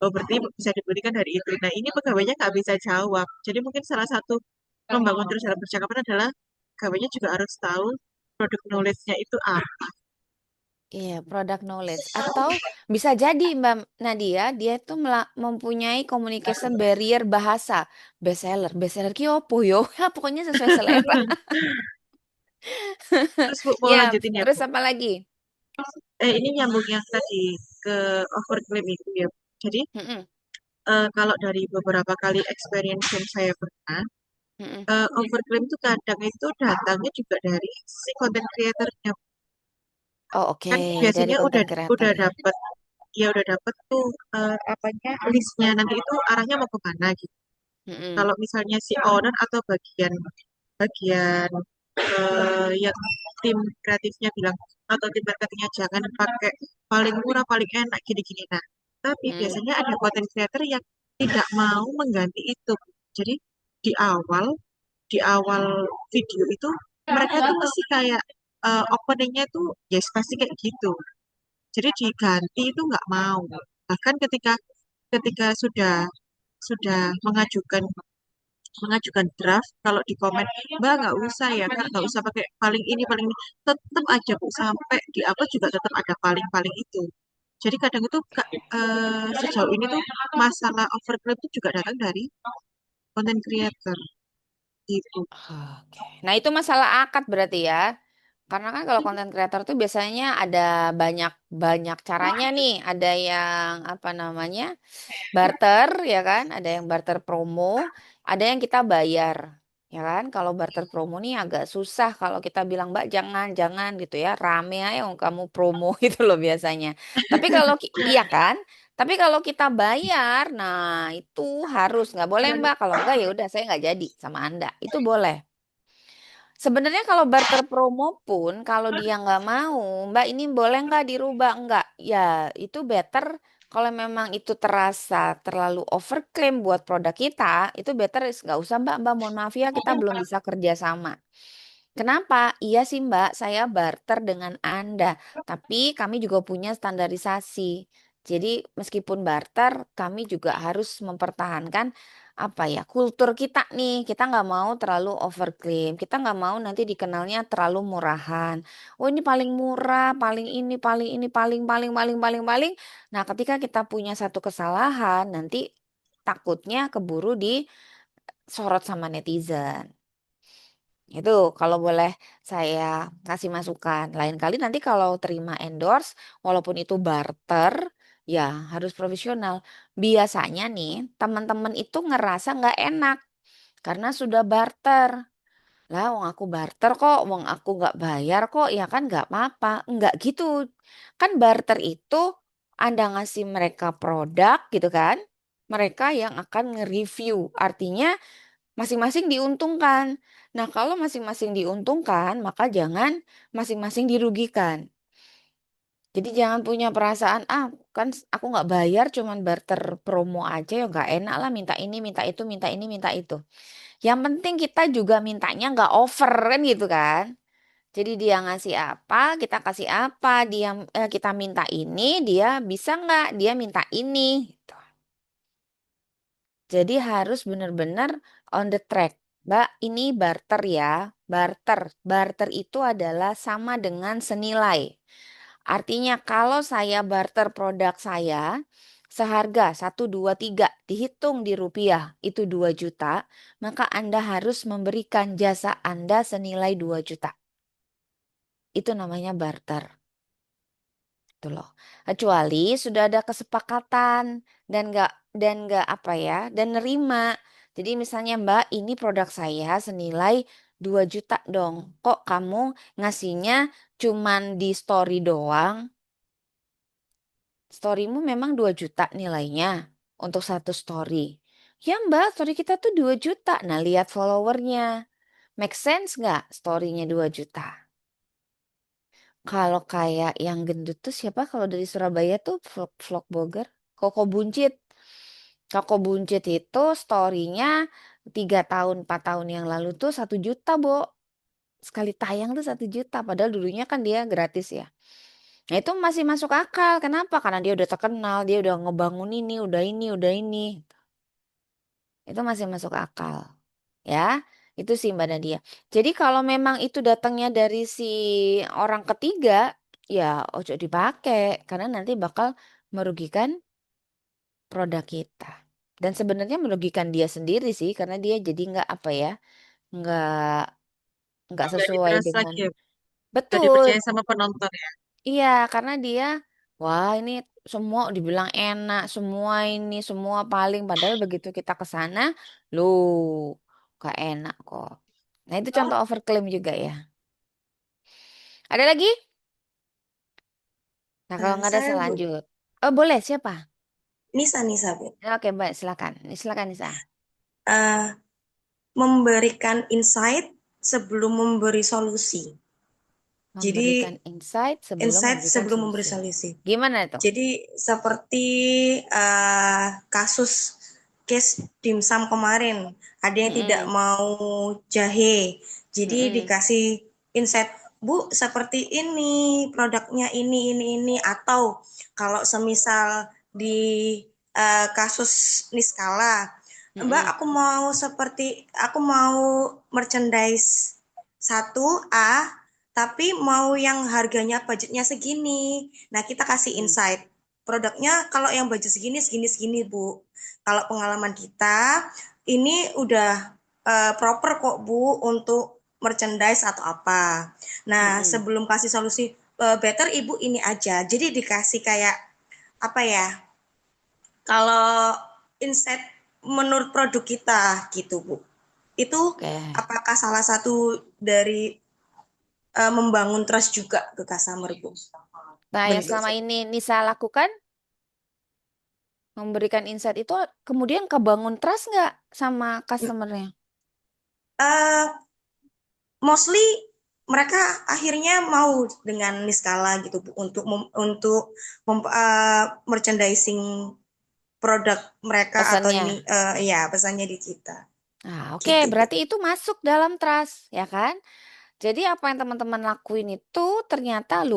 [SPEAKER 2] oh berarti bisa diberikan dari itu. Nah ini pegawainya nggak bisa jawab. Jadi mungkin salah satu membangun terus dalam percakapan adalah pegawainya juga harus tahu produk knowledge-nya itu apa.
[SPEAKER 1] Iya, product knowledge. Atau bisa jadi Mbak Nadia, dia itu mempunyai communication barrier bahasa. Bestseller. Bestseller ki opo yo? Ya, pokoknya sesuai selera.
[SPEAKER 2] Terus Bu, mau
[SPEAKER 1] Ya,
[SPEAKER 2] lanjutin ya
[SPEAKER 1] terus
[SPEAKER 2] Bu.
[SPEAKER 1] apa lagi?
[SPEAKER 2] Ini nyambung yang tadi ke overclaim itu ya. Jadi
[SPEAKER 1] Mm-mm.
[SPEAKER 2] kalau dari beberapa kali experience yang saya pernah,
[SPEAKER 1] Mm-mm.
[SPEAKER 2] overclaim itu kadang itu datangnya juga dari si content creatornya.
[SPEAKER 1] Oh, oke.
[SPEAKER 2] Kan
[SPEAKER 1] Dari
[SPEAKER 2] biasanya
[SPEAKER 1] konten
[SPEAKER 2] udah
[SPEAKER 1] creator ya.
[SPEAKER 2] dapet ya udah dapet tuh apanya listnya nanti itu arahnya mau kemana gitu.
[SPEAKER 1] Mm-mm.
[SPEAKER 2] Kalau misalnya si owner atau bagian bagian yang tim kreatifnya bilang atau tim marketingnya jangan pakai paling murah paling enak gini-gini. Nah, tapi
[SPEAKER 1] Mm-mm.
[SPEAKER 2] biasanya ada content creator yang tidak mau mengganti itu. Jadi di awal di awal video itu mereka tuh mesti kayak openingnya tuh yes pasti kayak gitu. Jadi diganti itu nggak mau. Bahkan ketika ketika sudah mengajukan draft, kalau di komen, Mbak nggak usah ya, Kak, nggak usah pakai paling ini, tetap aja Bu, sampai di apa juga tetap ada paling-paling itu. Jadi kadang itu sejauh ini tuh masalah overclaim itu juga datang dari content creator gitu.
[SPEAKER 1] Oke. Nah, itu masalah akad berarti ya. Karena kan kalau konten kreator tuh biasanya ada banyak banyak caranya nih. Ada yang apa namanya? Barter ya kan? Ada yang barter promo, ada yang kita bayar. Ya kan? Kalau barter promo nih agak susah kalau kita bilang, "Mbak, jangan, jangan," gitu ya. Rame aja yang kamu promo gitu loh biasanya. Tapi kalau iya kan? Tapi kalau kita bayar, nah itu harus nggak boleh Mbak. Kalau enggak ya udah saya nggak jadi sama Anda. Itu boleh. Sebenarnya kalau barter promo pun kalau dia nggak mau, Mbak ini boleh nggak dirubah? Nggak. Ya itu better kalau memang itu terasa terlalu overclaim buat produk kita, itu better nggak usah Mbak. Mbak mohon maaf ya kita belum bisa kerja sama. Kenapa? Iya sih Mbak, saya barter dengan Anda, tapi kami juga punya standarisasi. Jadi meskipun barter, kami juga harus mempertahankan apa ya kultur kita nih. Kita nggak mau terlalu overclaim. Kita nggak mau nanti dikenalnya terlalu murahan. Oh ini paling murah, paling ini, paling ini, paling paling paling paling paling. Nah ketika kita punya satu kesalahan, nanti takutnya keburu disorot sama netizen. Itu kalau boleh saya kasih masukan. Lain kali nanti kalau terima endorse, walaupun itu barter, ya harus profesional. Biasanya nih, teman-teman itu ngerasa nggak enak karena sudah barter. Lah, wong aku barter kok, wong aku nggak bayar kok, ya kan nggak apa-apa. Nggak gitu. Kan barter itu Anda ngasih mereka produk gitu kan, mereka yang akan nge-review. Artinya masing-masing diuntungkan. Nah, kalau masing-masing diuntungkan, maka jangan masing-masing dirugikan. Jadi jangan punya perasaan, ah kan aku nggak bayar cuman barter promo aja ya nggak enak lah minta ini, minta itu, minta ini, minta itu. Yang penting kita juga mintanya nggak over kan gitu kan. Jadi dia ngasih apa, kita kasih apa, kita minta ini, dia bisa nggak, dia minta ini. Gitu. Jadi harus benar-benar on the track. Mbak, ini barter ya. Barter. Barter itu adalah sama dengan senilai. Artinya kalau saya barter produk saya seharga 1, 2, 3 dihitung di rupiah itu 2 juta, maka Anda harus memberikan jasa Anda senilai 2 juta. Itu namanya barter. Gitu loh. Kecuali sudah ada kesepakatan dan nggak apa ya dan nerima. Jadi misalnya Mbak ini produk saya senilai 2 juta dong. Kok kamu ngasihnya cuman di story doang? Storymu memang 2 juta nilainya untuk satu story. Ya Mbak, story kita tuh 2 juta. Nah lihat followernya. Make sense nggak storynya 2 juta? Kalau kayak yang gendut tuh siapa kalau dari Surabaya tuh vlog blogger Koko Buncit. Koko Buncit itu storynya 3 tahun 4 tahun yang lalu tuh 1 juta, Bo. Sekali tayang tuh 1 juta. Padahal dulunya kan dia gratis ya. Nah itu masih masuk akal. Kenapa? Karena dia udah terkenal, dia udah ngebangun ini, udah ini, udah ini. Itu masih masuk akal. Ya, itu sih Mbak Nadia. Jadi kalau memang itu datangnya dari si orang ketiga, ya ojo dipakai karena nanti bakal merugikan produk kita. Dan sebenarnya merugikan dia sendiri sih karena dia jadi nggak apa ya, nggak nggak
[SPEAKER 2] Nggak
[SPEAKER 1] sesuai
[SPEAKER 2] ditrust
[SPEAKER 1] dengan
[SPEAKER 2] lagi ya, nggak
[SPEAKER 1] betul.
[SPEAKER 2] dipercaya sama penonton ya.
[SPEAKER 1] Iya, karena dia wah ini semua dibilang enak, semua ini semua paling padahal begitu kita ke sana, loh, gak enak kok. Nah, itu contoh overclaim juga ya. Ada lagi? Nah, kalau nggak ada
[SPEAKER 4] Saya
[SPEAKER 1] saya
[SPEAKER 4] Bu
[SPEAKER 1] lanjut. Oh, boleh, siapa?
[SPEAKER 4] Nisa Nisa Bu.
[SPEAKER 1] Ya, oke, baik, silakan. Silakan, Nisa.
[SPEAKER 4] Eh, memberikan insight sebelum memberi solusi. Jadi
[SPEAKER 1] Memberikan insight sebelum
[SPEAKER 4] insight
[SPEAKER 1] memberikan
[SPEAKER 4] sebelum memberi
[SPEAKER 1] solusi.
[SPEAKER 4] solusi.
[SPEAKER 1] Gimana itu?
[SPEAKER 4] Jadi seperti kasus case dimsum kemarin, ada yang tidak
[SPEAKER 1] Mm-mm,
[SPEAKER 4] mau jahe, jadi
[SPEAKER 1] mm-mm,
[SPEAKER 4] dikasih insight, Bu, seperti ini produknya ini, atau kalau semisal di kasus Niskala, Mbak,
[SPEAKER 1] mm-mm,
[SPEAKER 4] aku mau merchandise satu A tapi mau yang harganya budgetnya segini. Nah, kita kasih
[SPEAKER 1] mm-mm,
[SPEAKER 4] insight. produknya kalau yang budget segini, segini, segini, Bu. Kalau pengalaman kita, ini udah proper kok, Bu, untuk merchandise atau apa. Nah,
[SPEAKER 1] Mm-mm.
[SPEAKER 4] sebelum kasih solusi, better Ibu ini aja. Jadi dikasih kayak, apa ya, kalau insight menurut produk kita gitu, Bu. Itu
[SPEAKER 1] Oke.
[SPEAKER 4] apakah salah satu dari membangun trust juga ke customer, Bu?
[SPEAKER 1] Nah, yang
[SPEAKER 4] Bentuk
[SPEAKER 1] selama ini Nisa lakukan, memberikan insight itu kemudian kebangun trust nggak sama customernya?
[SPEAKER 4] eh mostly mereka akhirnya mau dengan Niskala gitu Bu untuk merchandising produk mereka atau
[SPEAKER 1] Pesannya.
[SPEAKER 4] ini ya pesannya di kita
[SPEAKER 1] Nah, oke,
[SPEAKER 4] gitu Bu.
[SPEAKER 1] berarti itu masuk dalam trust, ya kan? Jadi apa yang teman-teman lakuin itu ternyata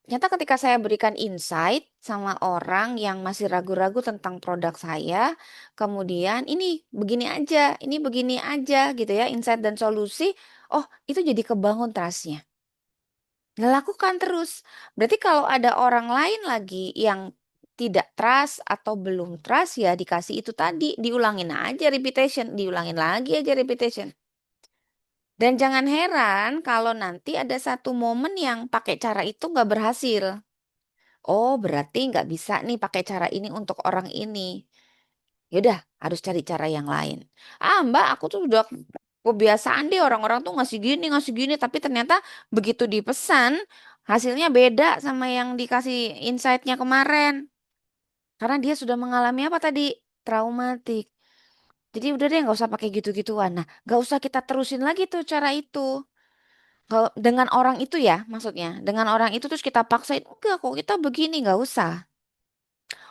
[SPEAKER 1] ketika saya berikan insight sama orang yang masih ragu-ragu tentang produk saya, kemudian ini begini aja gitu ya, insight dan solusi, oh itu jadi kebangun trustnya. Lakukan terus. Berarti kalau ada orang lain lagi yang tidak trust atau belum trust ya dikasih itu tadi, diulangin aja repetition, diulangin lagi aja repetition. Dan jangan heran kalau nanti ada satu momen yang pakai cara itu nggak berhasil. Oh, berarti nggak bisa nih pakai cara ini untuk orang ini. Yaudah, harus cari cara yang lain. Ah, Mbak, aku tuh udah kebiasaan deh orang-orang tuh ngasih gini, tapi ternyata begitu dipesan, hasilnya beda sama yang dikasih insight-nya kemarin. Karena dia sudah mengalami apa tadi? Traumatik. Jadi udah deh nggak usah pakai gitu-gituan. Nah, nggak usah kita terusin lagi tuh cara itu. Kalau dengan orang itu ya, maksudnya dengan orang itu terus kita paksain, enggak kok kita begini nggak usah.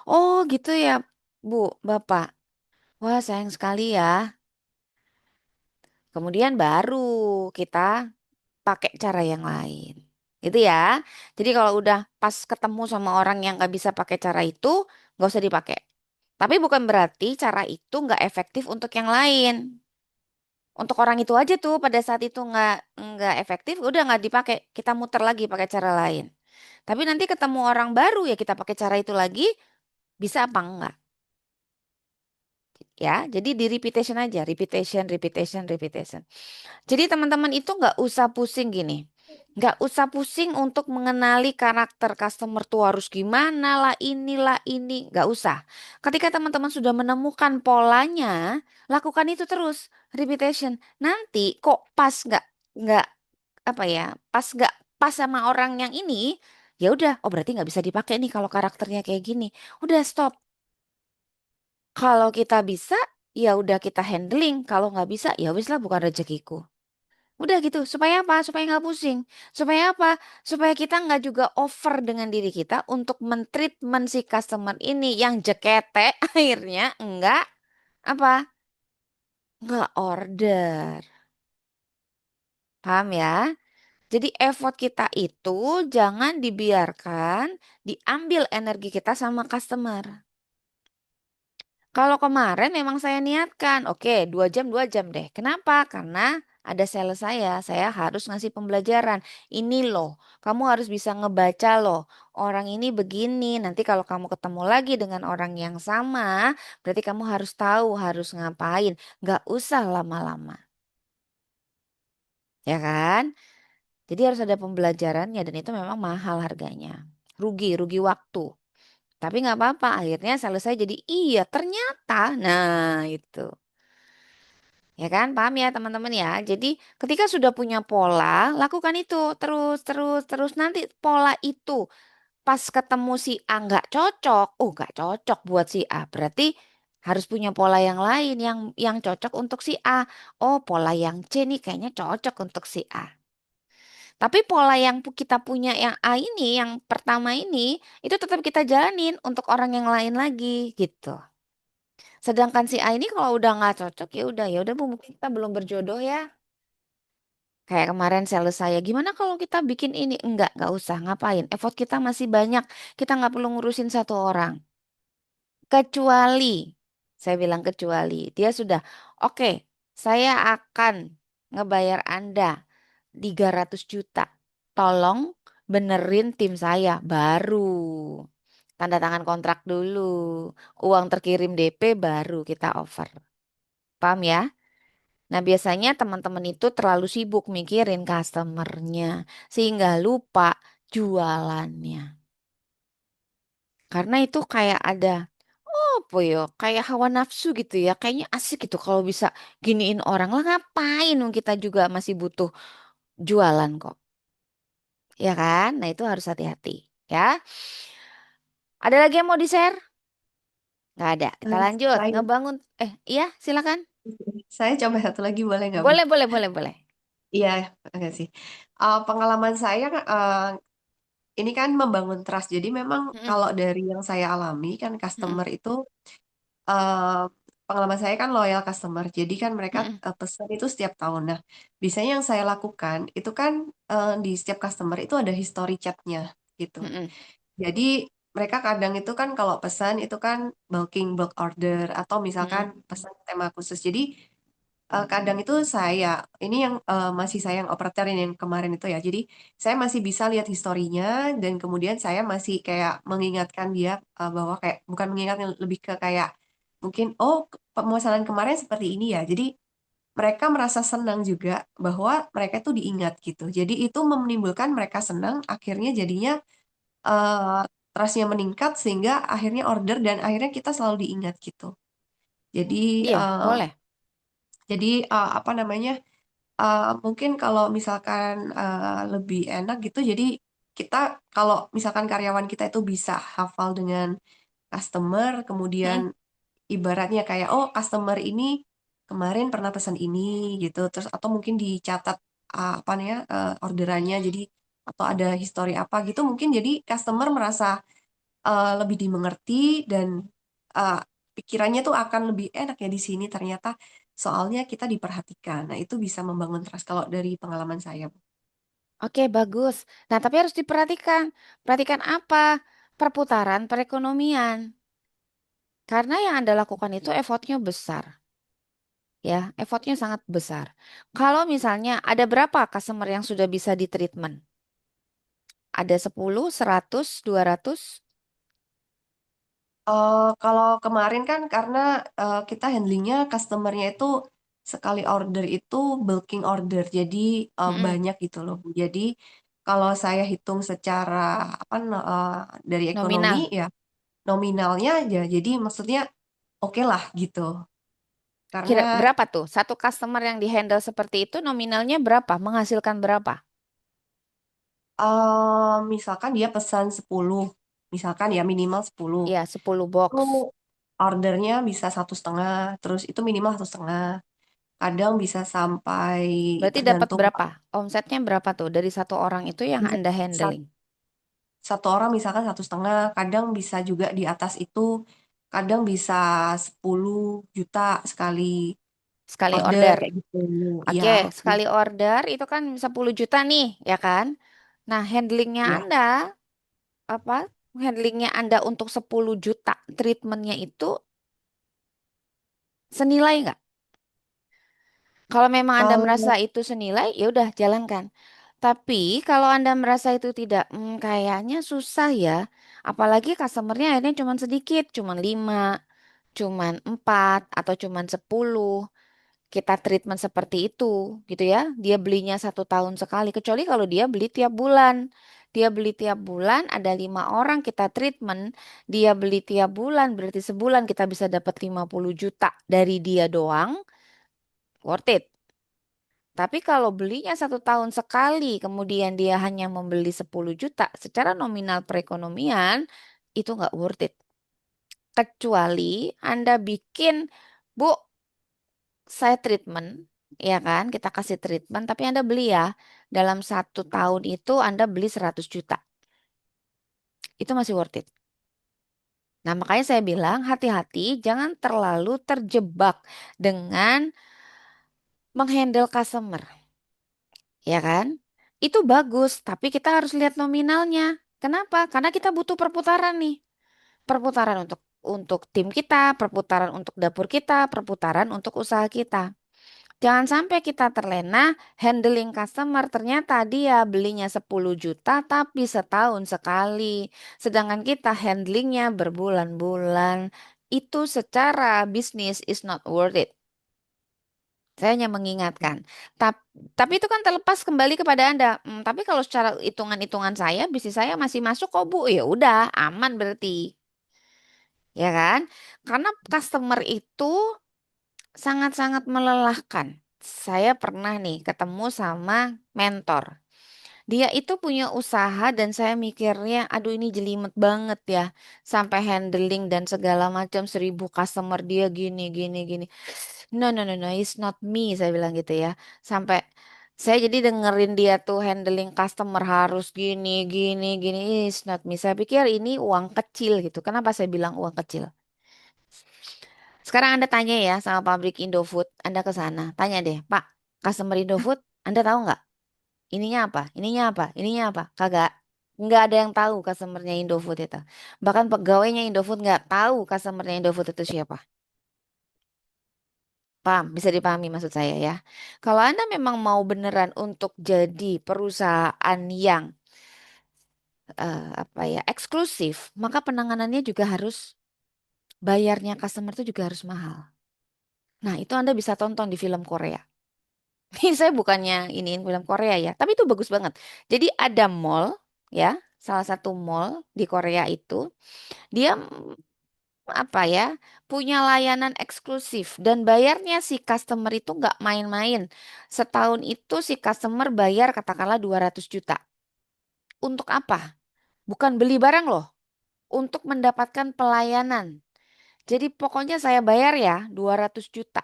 [SPEAKER 1] Oh gitu ya, Bu, Bapak. Wah sayang sekali ya. Kemudian baru kita pakai cara yang lain. Gitu ya. Jadi kalau udah pas ketemu sama orang yang nggak bisa pakai cara itu, nggak usah dipakai. Tapi bukan berarti cara itu nggak efektif untuk yang lain. Untuk orang itu aja tuh pada saat itu nggak efektif, udah nggak dipakai. Kita muter lagi pakai cara lain. Tapi nanti ketemu orang baru ya kita pakai cara itu lagi, bisa apa enggak? Ya, jadi di repetition aja, repetition, repetition, repetition. Jadi teman-teman itu nggak usah pusing gini. Nggak usah pusing untuk mengenali karakter customer tuh harus gimana lah inilah ini. Nggak usah. Ketika teman-teman sudah menemukan polanya, lakukan itu terus. Repetition. Nanti kok nggak apa ya, pas sama orang yang ini, ya udah, oh berarti nggak bisa dipakai nih kalau karakternya kayak gini. Udah stop. Kalau kita bisa, ya udah kita handling. Kalau nggak bisa, ya wis lah bukan rezekiku. Udah gitu, supaya apa? Supaya nggak pusing. Supaya apa? Supaya kita nggak juga over dengan diri kita untuk mentreatment si customer ini yang jekete akhirnya apa? Nggak order. Paham ya? Jadi effort kita itu jangan dibiarkan diambil energi kita sama customer. Kalau kemarin memang saya niatkan, oke 2 jam deh. Kenapa? Karena ada sales saya harus ngasih pembelajaran. Ini loh, kamu harus bisa ngebaca loh. Orang ini begini, nanti kalau kamu ketemu lagi dengan orang yang sama, berarti kamu harus tahu harus ngapain. Gak usah lama-lama, ya kan? Jadi harus ada pembelajarannya dan itu memang mahal harganya. Rugi waktu. Tapi nggak apa-apa, akhirnya selesai jadi iya ternyata. Nah itu. Ya kan, paham ya teman-teman ya. Jadi ketika sudah punya pola, lakukan itu terus. Nanti pola itu pas ketemu si A nggak cocok, oh nggak cocok buat si A. Berarti harus punya pola yang lain yang cocok untuk si A. Oh pola yang C nih kayaknya cocok untuk si A. Tapi pola yang kita punya yang A ini, yang pertama ini, itu tetap kita jalanin untuk orang yang lain lagi gitu. Sedangkan si A ini kalau udah nggak cocok ya udah Bu mungkin kita belum berjodoh ya. Kayak kemarin sales saya, gimana kalau kita bikin ini? Nggak usah, ngapain? Effort kita masih banyak, kita nggak perlu ngurusin satu orang. Kecuali, saya bilang kecuali, dia sudah, oke, saya akan ngebayar Anda 300 juta. Tolong benerin tim saya, baru. Tanda tangan kontrak dulu. Uang terkirim DP baru kita offer. Paham ya? Nah, biasanya teman-teman itu terlalu sibuk mikirin customernya sehingga lupa jualannya. Karena itu kayak ada apa ya? Kayak hawa nafsu gitu ya. Kayaknya asik gitu kalau bisa giniin orang lah, ngapain? Wong kita juga masih butuh jualan kok. Ya kan? Nah, itu harus hati-hati ya. Ada lagi yang mau di-share? Nggak ada. Kita
[SPEAKER 3] Eh,
[SPEAKER 1] lanjut.
[SPEAKER 3] saya,
[SPEAKER 1] Ngebangun. Iya, silakan.
[SPEAKER 3] saya coba satu lagi boleh nggak, Bu?
[SPEAKER 1] Boleh, boleh, boleh, boleh.
[SPEAKER 3] Iya, oke sih. Pengalaman saya ini kan membangun trust. Jadi memang
[SPEAKER 1] Mm-mm,
[SPEAKER 3] kalau dari yang saya alami kan
[SPEAKER 1] mm-mm,
[SPEAKER 3] customer itu eh, pengalaman saya kan loyal customer. Jadi kan mereka
[SPEAKER 1] mm-mm,
[SPEAKER 3] pesan itu setiap tahun. Nah, biasanya yang saya lakukan itu kan di setiap customer itu ada history chatnya gitu.
[SPEAKER 1] mm-mm,
[SPEAKER 3] Jadi mereka kadang itu kan kalau pesan itu kan bulk order atau misalkan
[SPEAKER 1] mm-mm.
[SPEAKER 3] pesan tema khusus. Jadi kadang itu saya ini yang masih saya yang operator yang kemarin itu ya. Jadi saya masih bisa lihat historinya dan kemudian saya masih kayak mengingatkan dia bahwa kayak bukan mengingatkan lebih ke kayak mungkin oh pemesanan kemarin seperti ini ya. Jadi mereka merasa senang juga bahwa mereka itu diingat gitu. Jadi itu menimbulkan mereka senang akhirnya jadinya trustnya meningkat sehingga akhirnya order dan akhirnya kita selalu diingat gitu. Jadi
[SPEAKER 1] Iya, boleh.
[SPEAKER 3] apa namanya? Mungkin kalau misalkan lebih enak gitu, jadi kita kalau misalkan karyawan kita itu bisa hafal dengan customer, kemudian
[SPEAKER 1] Mm-mm.
[SPEAKER 3] ibaratnya kayak oh customer ini kemarin pernah pesan ini gitu, terus atau mungkin dicatat apa nih ya orderannya, jadi atau ada histori apa gitu, mungkin jadi customer merasa lebih dimengerti dan uh, pikirannya tuh akan lebih enak ya di sini ternyata soalnya kita diperhatikan. Nah, itu bisa membangun trust kalau dari pengalaman saya.
[SPEAKER 1] Oke, bagus. Nah, tapi harus diperhatikan. Perhatikan apa? Perputaran perekonomian. Karena yang Anda lakukan itu effortnya besar. Ya, effortnya sangat besar. Kalau misalnya ada berapa customer yang sudah bisa di-treatment? Ada 10, 100, 200?
[SPEAKER 3] Kalau kemarin kan karena kita handlingnya customernya itu sekali order itu bulking order, jadi
[SPEAKER 1] Mm-mm.
[SPEAKER 3] banyak gitu loh, Bu. Jadi kalau saya hitung secara apa dari ekonomi
[SPEAKER 1] Nominal.
[SPEAKER 3] ya nominalnya aja, jadi maksudnya oke lah gitu.
[SPEAKER 1] Kira
[SPEAKER 3] Karena
[SPEAKER 1] berapa tuh? Satu customer yang dihandle seperti itu nominalnya berapa? Menghasilkan berapa?
[SPEAKER 3] Misalkan dia pesan 10, misalkan ya minimal 10,
[SPEAKER 1] Ya, 10
[SPEAKER 3] itu
[SPEAKER 1] box.
[SPEAKER 3] ordernya bisa 1,5, terus itu minimal 1,5. Kadang bisa sampai
[SPEAKER 1] Berarti dapat
[SPEAKER 3] tergantung
[SPEAKER 1] berapa? Omsetnya berapa tuh dari satu orang itu yang
[SPEAKER 3] bisa
[SPEAKER 1] Anda
[SPEAKER 3] sa-
[SPEAKER 1] handling?
[SPEAKER 3] satu orang misalkan 1,5, kadang bisa juga di atas itu, kadang bisa 10 juta sekali
[SPEAKER 1] Sekali
[SPEAKER 3] order
[SPEAKER 1] order.
[SPEAKER 3] kayak gitu. Iya,
[SPEAKER 1] Oke, sekali order itu kan 10 juta nih, ya kan? Nah, handlingnya
[SPEAKER 3] iya.
[SPEAKER 1] Anda, apa? Handlingnya Anda untuk 10 juta treatmentnya itu senilai nggak? Kalau memang Anda merasa
[SPEAKER 3] Eh,
[SPEAKER 1] itu senilai, ya udah jalankan. Tapi kalau Anda merasa itu tidak, kayaknya susah ya. Apalagi customernya akhirnya cuma sedikit, cuma 5, cuma 4, atau cuma 10. Kita treatment seperti itu, gitu ya. Dia belinya 1 tahun sekali, kecuali kalau dia beli tiap bulan. Dia beli tiap bulan, ada 5 orang kita treatment. Dia beli tiap bulan, berarti sebulan kita bisa dapat 50 juta dari dia doang, worth it. Tapi kalau belinya 1 tahun sekali, kemudian dia hanya membeli 10 juta, secara nominal perekonomian, itu nggak worth it. Kecuali Anda bikin, Bu, saya treatment, ya kan? Kita kasih treatment, tapi Anda beli ya. Dalam 1 tahun itu Anda beli 100 juta. Itu masih worth it. Nah, makanya saya bilang hati-hati, jangan terlalu terjebak dengan menghandle customer, ya kan? Itu bagus, tapi kita harus lihat nominalnya. Kenapa? Karena kita butuh perputaran nih. Perputaran untuk tim kita, perputaran untuk dapur kita, perputaran untuk usaha kita. Jangan sampai kita terlena handling customer. Ternyata dia belinya 10 juta tapi setahun sekali. Sedangkan kita handlingnya berbulan-bulan. Itu secara bisnis is not worth it. Saya hanya mengingatkan. Tapi itu kan terlepas kembali kepada Anda. Tapi kalau secara hitungan-hitungan saya, bisnis saya masih masuk kok Bu. Ya udah, aman berarti. Ya kan? Karena customer itu sangat-sangat melelahkan. Saya pernah nih ketemu sama mentor. Dia itu punya usaha dan saya mikirnya, aduh ini jelimet banget ya. Sampai handling dan segala macam 1.000 customer dia gini, gini, gini. No, no, no, no, it's not me, saya bilang gitu ya. Sampai saya jadi dengerin dia tuh handling customer harus gini, gini, gini, it's not me. Saya pikir ini uang kecil gitu. Kenapa saya bilang uang kecil? Sekarang Anda tanya ya sama pabrik Indofood, Anda ke sana, tanya deh, Pak, customer Indofood, Anda tahu nggak? Ininya apa? Ininya apa? Ininya apa? Kagak. Nggak ada yang tahu customernya Indofood itu. Bahkan pegawainya Indofood nggak tahu customernya Indofood itu siapa. Paham? Bisa dipahami maksud saya ya. Kalau Anda memang mau beneran untuk jadi perusahaan yang apa ya eksklusif, maka penanganannya juga harus bayarnya customer itu juga harus mahal. Nah, itu Anda bisa tonton di film Korea. Ini saya bukannya iniin film Korea ya, tapi itu bagus banget. Jadi ada mall ya, salah satu mall di Korea itu dia apa ya punya layanan eksklusif dan bayarnya si customer itu nggak main-main. Setahun itu si customer bayar katakanlah 200 juta. Untuk apa? Bukan beli barang loh, untuk mendapatkan pelayanan. Jadi pokoknya saya bayar ya 200 juta.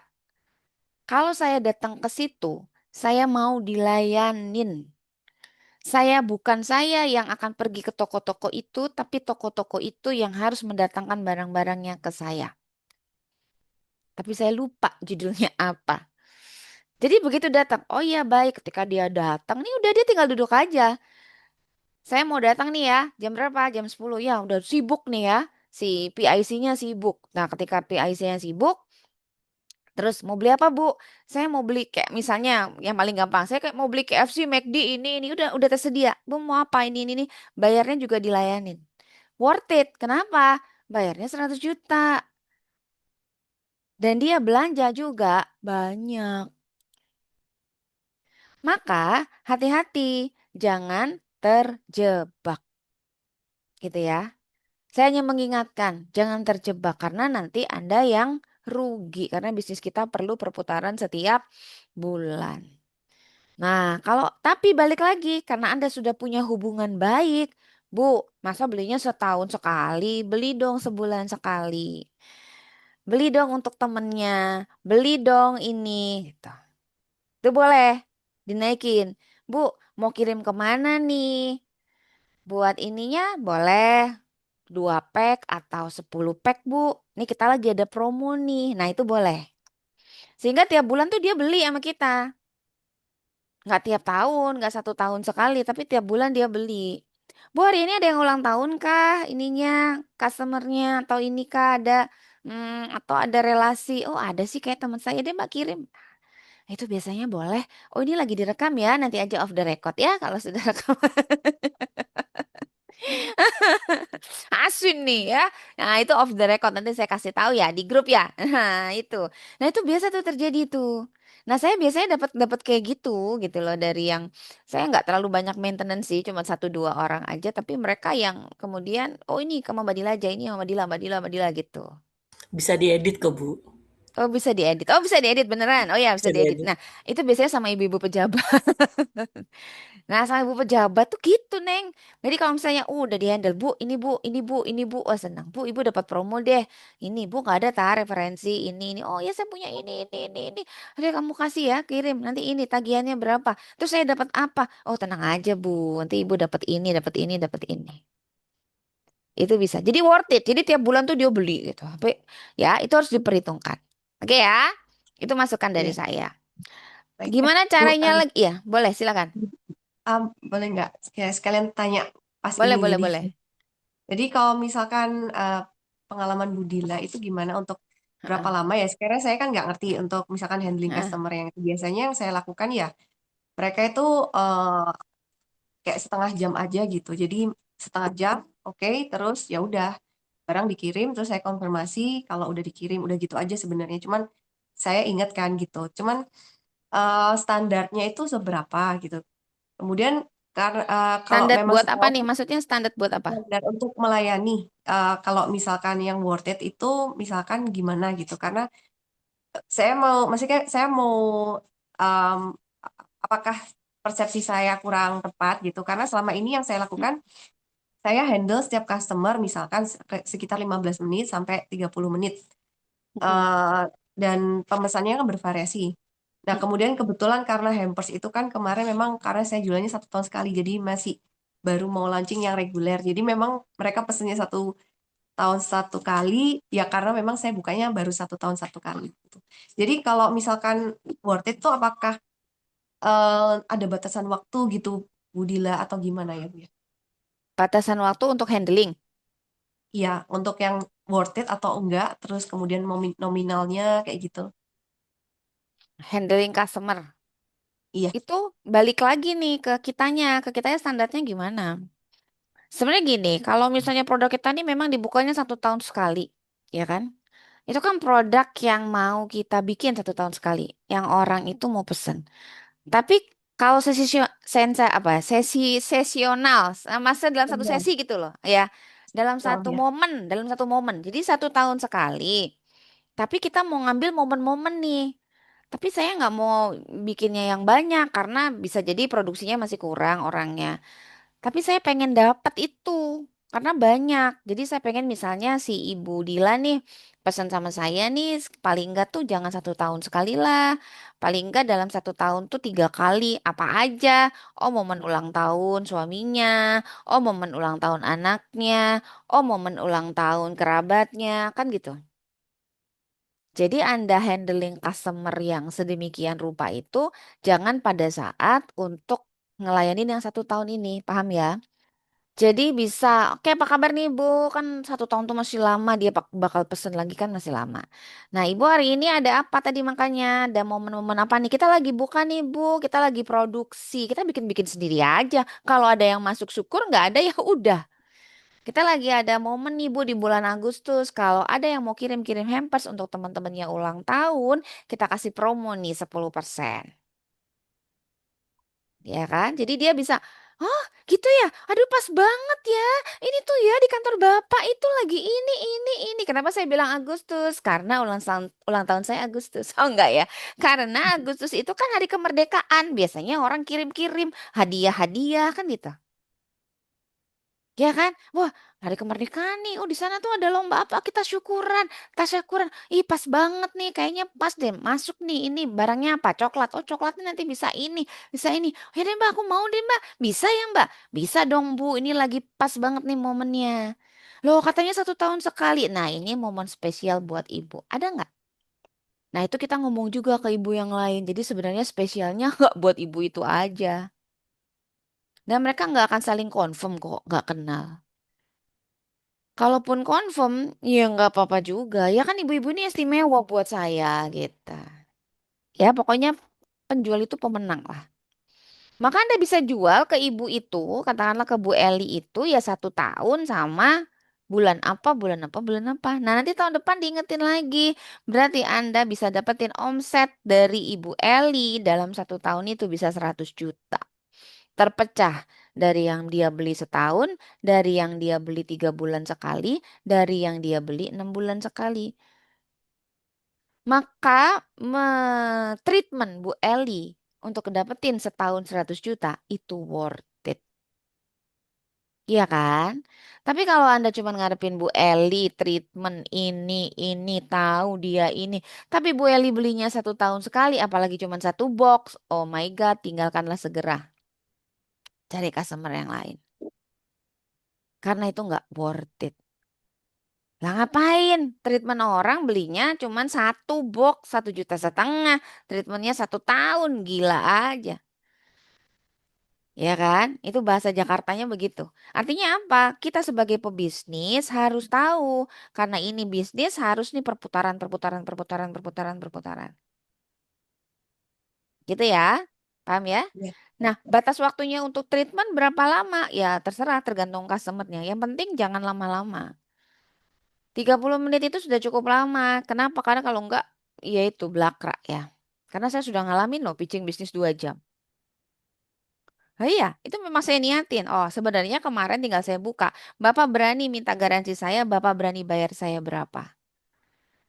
[SPEAKER 1] Kalau saya datang ke situ, saya mau dilayanin. Bukan saya yang akan pergi ke toko-toko itu, tapi toko-toko itu yang harus mendatangkan barang-barangnya ke saya. Tapi saya lupa judulnya apa. Jadi begitu datang, oh iya baik, ketika dia datang nih udah dia tinggal duduk aja. Saya mau datang nih ya, jam berapa? Jam 10 ya, udah sibuk nih ya. Si PIC-nya sibuk. Nah, ketika PIC-nya sibuk, terus mau beli apa Bu? Saya mau beli kayak misalnya yang paling gampang, saya kayak mau beli KFC, McD ini udah tersedia. Bu mau apa ini. Bayarnya juga dilayanin. Worth it. Kenapa? Bayarnya 100 juta. Dan dia belanja juga banyak. Maka hati-hati, jangan terjebak. Gitu ya. Saya hanya mengingatkan, jangan terjebak karena nanti Anda yang rugi. Karena bisnis kita perlu perputaran setiap bulan. Nah, kalau tapi balik lagi karena Anda sudah punya hubungan baik, Bu, masa belinya setahun sekali, beli dong sebulan sekali. Beli dong untuk temennya, beli dong ini gitu. Itu boleh dinaikin. Bu, mau kirim kemana nih? Buat ininya boleh 2 pack atau 10 pack, Bu. Nih kita lagi ada promo nih. Nah, itu boleh. Sehingga tiap bulan tuh dia beli sama kita. Nggak tiap tahun, nggak 1 tahun sekali, tapi tiap bulan dia beli. Bu, hari ini ada yang ulang tahun kah? Ininya, customernya, atau ini kah ada, atau ada relasi? Oh, ada sih kayak teman saya, dia mbak kirim. Itu biasanya boleh. Oh, ini lagi direkam ya, nanti aja off the record ya, kalau sudah rekam. Asun nih ya. Nah, itu off the record nanti saya kasih tahu ya di grup ya. Nah, itu. Nah, itu biasa tuh terjadi tuh. Nah, saya biasanya dapat dapat kayak gitu loh dari yang saya nggak terlalu banyak maintenance sih, cuma 1 2 orang aja, tapi mereka yang kemudian oh ini ke Mbak Dila aja ini sama Mbak Dila gitu.
[SPEAKER 5] Bisa diedit kok, Bu.
[SPEAKER 1] Oh bisa diedit. Oh bisa diedit beneran. Oh ya bisa
[SPEAKER 5] Bisa
[SPEAKER 1] diedit.
[SPEAKER 5] diedit.
[SPEAKER 1] Nah, itu biasanya sama ibu-ibu pejabat. Nah, sama ibu pejabat tuh gitu, Neng. Jadi kalau misalnya udah di-handle, Bu, ini Bu, ini Bu, ini Bu, oh senang. Bu, Ibu dapat promo deh. Ini Bu nggak ada referensi ini. Oh ya saya punya ini. Ada kamu kasih ya, kirim. Nanti ini tagihannya berapa? Terus saya dapat apa? Oh tenang aja Bu, nanti Ibu dapat ini, dapat ini, dapat ini. Itu bisa. Jadi worth it. Jadi tiap bulan tuh dia beli gitu. Tapi ya itu harus diperhitungkan. Oke ya, itu masukan dari
[SPEAKER 3] Ya,
[SPEAKER 1] saya.
[SPEAKER 3] baik.
[SPEAKER 1] Gimana
[SPEAKER 3] Bu,
[SPEAKER 1] caranya lagi? Ya, boleh silakan.
[SPEAKER 3] boleh nggak kayak sekalian tanya pas
[SPEAKER 1] Boleh,
[SPEAKER 3] ini
[SPEAKER 1] boleh,
[SPEAKER 3] jadi
[SPEAKER 1] boleh.
[SPEAKER 3] jadi kalau misalkan pengalaman Bu Dila itu gimana untuk berapa
[SPEAKER 1] Heeh,
[SPEAKER 3] lama ya. Sekarang saya kan nggak ngerti untuk misalkan handling
[SPEAKER 1] heeh.
[SPEAKER 3] customer yang itu. Biasanya yang saya lakukan ya mereka itu kayak setengah jam aja gitu. Jadi setengah jam, oke, terus ya udah barang dikirim, terus saya konfirmasi kalau udah dikirim, udah gitu aja sebenarnya. Cuman saya ingat kan gitu. Cuman standarnya itu seberapa gitu. Kemudian karena kalau
[SPEAKER 1] Standar
[SPEAKER 3] memang
[SPEAKER 1] buat apa
[SPEAKER 3] setelah
[SPEAKER 1] nih? Maksudnya standar buat apa?
[SPEAKER 3] standar untuk melayani, kalau misalkan yang worth it itu misalkan gimana gitu. Karena saya mau, maksudnya saya mau um, apakah persepsi saya kurang tepat gitu. Karena selama ini yang saya lakukan saya handle setiap customer misalkan sekitar 15 menit sampai 30 menit.
[SPEAKER 1] Mm.
[SPEAKER 3] Eh, dan pemesannya kan bervariasi. Nah, kemudian kebetulan karena hampers itu kan kemarin memang karena saya jualnya 1 tahun sekali, jadi masih baru mau launching yang reguler. Jadi memang mereka pesennya 1 tahun 1 kali, ya karena memang saya bukanya baru 1 tahun 1 kali. Gitu. Jadi kalau misalkan worth it tuh apakah ada batasan waktu gitu, Bu Dila, atau gimana ya, Bu ya?
[SPEAKER 1] Batasan waktu untuk handling.
[SPEAKER 3] Iya, untuk yang worth it atau enggak, terus kemudian nominalnya kayak gitu.
[SPEAKER 1] Handling customer.
[SPEAKER 3] Iya,
[SPEAKER 1] Itu balik lagi nih ke kitanya standarnya gimana? Sebenarnya gini, kalau misalnya produk kita ini memang dibukanya 1 tahun sekali, ya kan? Itu kan produk yang mau kita bikin 1 tahun sekali, yang orang itu mau pesen. Tapi kalau sesi sesional, masa dalam satu
[SPEAKER 3] benar.
[SPEAKER 1] sesi gitu loh, ya, dalam
[SPEAKER 3] Oh,
[SPEAKER 1] satu
[SPEAKER 3] ya.
[SPEAKER 1] momen, dalam satu momen. Jadi 1 tahun sekali. Tapi kita mau ngambil momen-momen nih. Tapi saya nggak mau bikinnya yang banyak karena bisa jadi produksinya masih kurang orangnya. Tapi saya pengen dapat itu karena banyak. Jadi saya pengen misalnya si Ibu Dila nih pesan sama saya nih paling enggak tuh jangan 1 tahun sekali lah. Paling enggak dalam 1 tahun tuh 3 kali. Apa aja? Oh momen ulang tahun suaminya. Oh momen ulang tahun anaknya. Oh momen ulang tahun kerabatnya. Kan gitu. Jadi Anda handling customer yang sedemikian rupa itu jangan pada saat untuk ngelayanin yang 1 tahun ini. Paham ya? Jadi bisa, oke apa kabar nih Bu? Kan 1 tahun tuh masih lama, dia bakal pesen lagi kan masih lama. Nah Ibu hari ini ada apa tadi makanya? Ada momen-momen apa nih? Kita lagi buka nih Bu, kita lagi produksi, kita bikin-bikin sendiri aja. Kalau ada yang masuk syukur, nggak ada ya udah. Kita lagi ada momen nih Bu di bulan Agustus. Kalau ada yang mau kirim-kirim hampers untuk teman-temannya ulang tahun, kita kasih promo nih 10%. Ya kan? Jadi dia bisa, oh gitu ya, aduh pas banget ya, ini tuh ya di kantor Bapak itu lagi ini. Kenapa saya bilang Agustus? Karena ulang tahun saya Agustus. Oh enggak ya, karena Agustus itu kan hari kemerdekaan. Biasanya orang kirim-kirim hadiah-hadiah kan gitu. Ya kan? Wah, hari kemerdekaan nih. Oh, di sana tuh ada lomba apa? Kita syukuran, tasyakuran. Ih, pas banget nih. Kayaknya pas deh. Masuk nih. Ini barangnya apa? Coklat. Oh, coklatnya nanti bisa ini, bisa ini. Oh, ya deh, Mbak, aku mau deh, Mbak. Bisa ya, Mbak? Bisa dong, Bu. Ini lagi pas banget nih momennya. Loh, katanya 1 tahun sekali. Nah, ini momen spesial buat Ibu. Ada nggak? Nah, itu kita ngomong juga ke ibu yang lain. Jadi sebenarnya spesialnya nggak buat ibu itu aja. Dan mereka nggak akan saling confirm kok, nggak kenal. Kalaupun confirm, ya nggak apa-apa juga. Ya kan ibu-ibu ini istimewa buat saya gitu. Ya pokoknya penjual itu pemenang lah. Maka Anda bisa jual ke ibu itu, katakanlah ke Bu Eli itu ya 1 tahun sama bulan apa, bulan apa. Nah nanti tahun depan diingetin lagi. Berarti Anda bisa dapetin omset dari Ibu Eli dalam 1 tahun itu bisa 100 juta. Terpecah dari yang dia beli setahun, dari yang dia beli 3 bulan sekali, dari yang dia beli 6 bulan sekali. Maka treatment Bu Eli untuk dapetin setahun 100 juta itu worth it. Iya kan? Tapi kalau Anda cuma ngarepin Bu Eli treatment ini, tahu dia ini. Tapi Bu Eli belinya 1 tahun sekali, apalagi cuma satu box. Oh my God, tinggalkanlah segera. Cari customer yang lain. Karena itu nggak worth it. Lah ngapain? Treatment orang belinya cuman satu box 1,5 juta. Treatmentnya 1 tahun, gila aja. Ya kan? Itu bahasa Jakartanya begitu. Artinya apa? Kita sebagai pebisnis harus tahu karena ini bisnis harus nih perputaran, perputaran, perputaran, perputaran, perputaran. Gitu ya. Paham ya?
[SPEAKER 3] Ya.
[SPEAKER 1] Nah, batas waktunya untuk treatment berapa lama? Ya, terserah tergantung customernya. Yang penting jangan lama-lama. 30 menit itu sudah cukup lama. Kenapa? Karena kalau enggak, ya itu belakrak ya. Karena saya sudah ngalamin loh pitching bisnis 2 jam. Oh iya, itu memang saya niatin. Oh, sebenarnya kemarin tinggal saya buka. Bapak berani minta garansi saya, Bapak berani bayar saya berapa?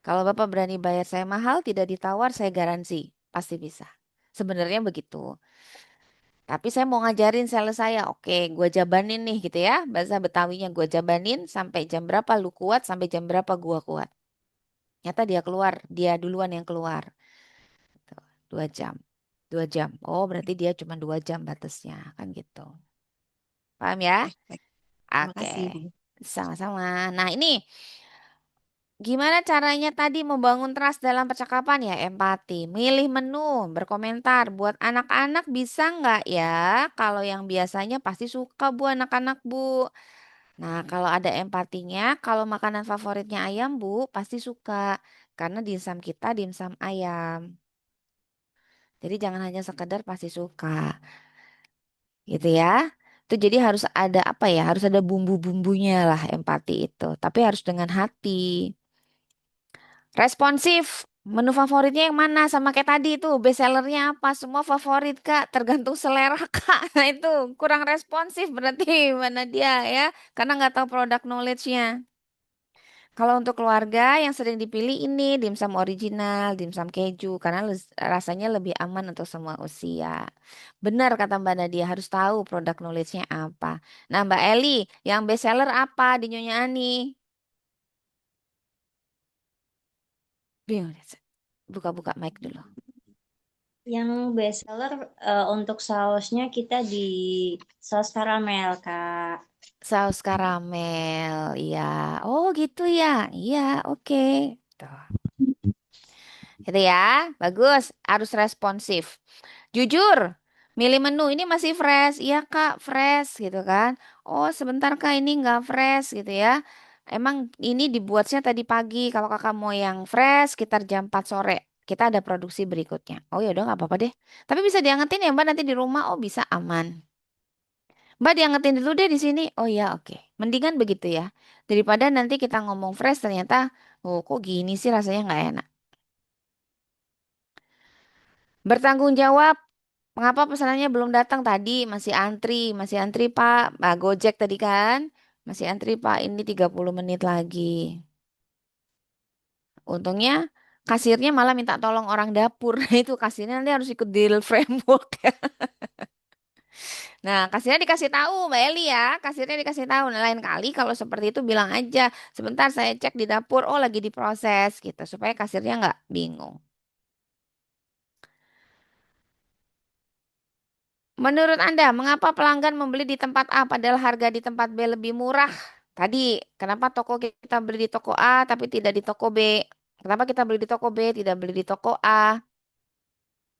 [SPEAKER 1] Kalau Bapak berani bayar saya mahal, tidak ditawar, saya garansi. Pasti bisa. Sebenarnya begitu. Tapi saya mau ngajarin sales saya. Oke, gua jabanin nih gitu ya. Bahasa Betawinya gua jabanin sampai jam berapa lu kuat, sampai jam berapa gua kuat. Nyata dia keluar, dia duluan yang keluar. Tuh, 2 jam. 2 jam. Oh, berarti dia cuma 2 jam batasnya. Kan gitu. Paham ya?
[SPEAKER 3] Baik. Terima
[SPEAKER 1] Oke,
[SPEAKER 3] kasih, Bu.
[SPEAKER 1] sama-sama. Nah, ini gimana caranya tadi membangun trust dalam percakapan ya? Empati, milih menu, berkomentar. Buat anak-anak bisa nggak ya? Kalau yang biasanya pasti suka bu anak-anak bu. Nah, kalau ada empatinya, kalau makanan favoritnya ayam bu, pasti suka. Karena dimsum kita dimsum ayam. Jadi jangan hanya sekedar pasti suka, gitu ya. Itu jadi harus ada apa ya? Harus ada bumbu-bumbunya lah empati itu. Tapi harus dengan hati. Responsif. Menu favoritnya yang mana? Sama kayak tadi itu best sellernya apa? Semua favorit Kak, tergantung selera Kak. Nah itu kurang responsif berarti mana dia ya? Karena nggak tahu produk knowledge-nya. Kalau untuk keluarga yang sering dipilih ini dimsum original, dimsum keju karena rasanya lebih aman untuk semua usia. Benar kata Mbak Nadia harus tahu produk knowledge-nya apa. Nah Mbak Eli, yang best seller apa di Nyonya Ani? Bingung. Buka-buka mic dulu.
[SPEAKER 6] Yang best seller untuk sausnya kita di saus karamel, Kak.
[SPEAKER 1] Saus karamel, iya. Oh gitu ya, iya, oke. Tuh. Gitu ya, bagus. Harus responsif. Jujur, milih menu ini masih fresh. Iya kak, fresh gitu kan. Oh sebentar kak ini nggak fresh gitu ya. Emang ini dibuatnya tadi pagi. Kalau kakak mau yang fresh, sekitar jam 4 sore. Kita ada produksi berikutnya. Oh ya udah nggak apa-apa deh. Tapi bisa diangetin ya mbak nanti di rumah. Oh bisa aman. Mbak diangetin dulu deh di sini. Oh ya, oke. Mendingan begitu ya. Daripada nanti kita ngomong fresh ternyata, oh kok gini sih rasanya nggak enak. Bertanggung jawab. Mengapa pesanannya belum datang tadi? Masih antri Pak. Pak Gojek tadi kan? Masih antri Pak. Ini 30 menit lagi. Untungnya kasirnya malah minta tolong orang dapur. Nah, itu kasirnya nanti harus ikut deal framework. Nah, kasirnya dikasih tahu, Mbak Eli ya. Kasirnya dikasih tahu. Nah, lain kali kalau seperti itu bilang aja, sebentar saya cek di dapur, oh lagi diproses gitu, supaya kasirnya nggak bingung. Menurut Anda, mengapa pelanggan membeli di tempat A padahal harga di tempat B lebih murah? Tadi, kenapa toko kita beli di toko A tapi tidak di toko B? Kenapa kita beli di toko B, tidak beli di toko A?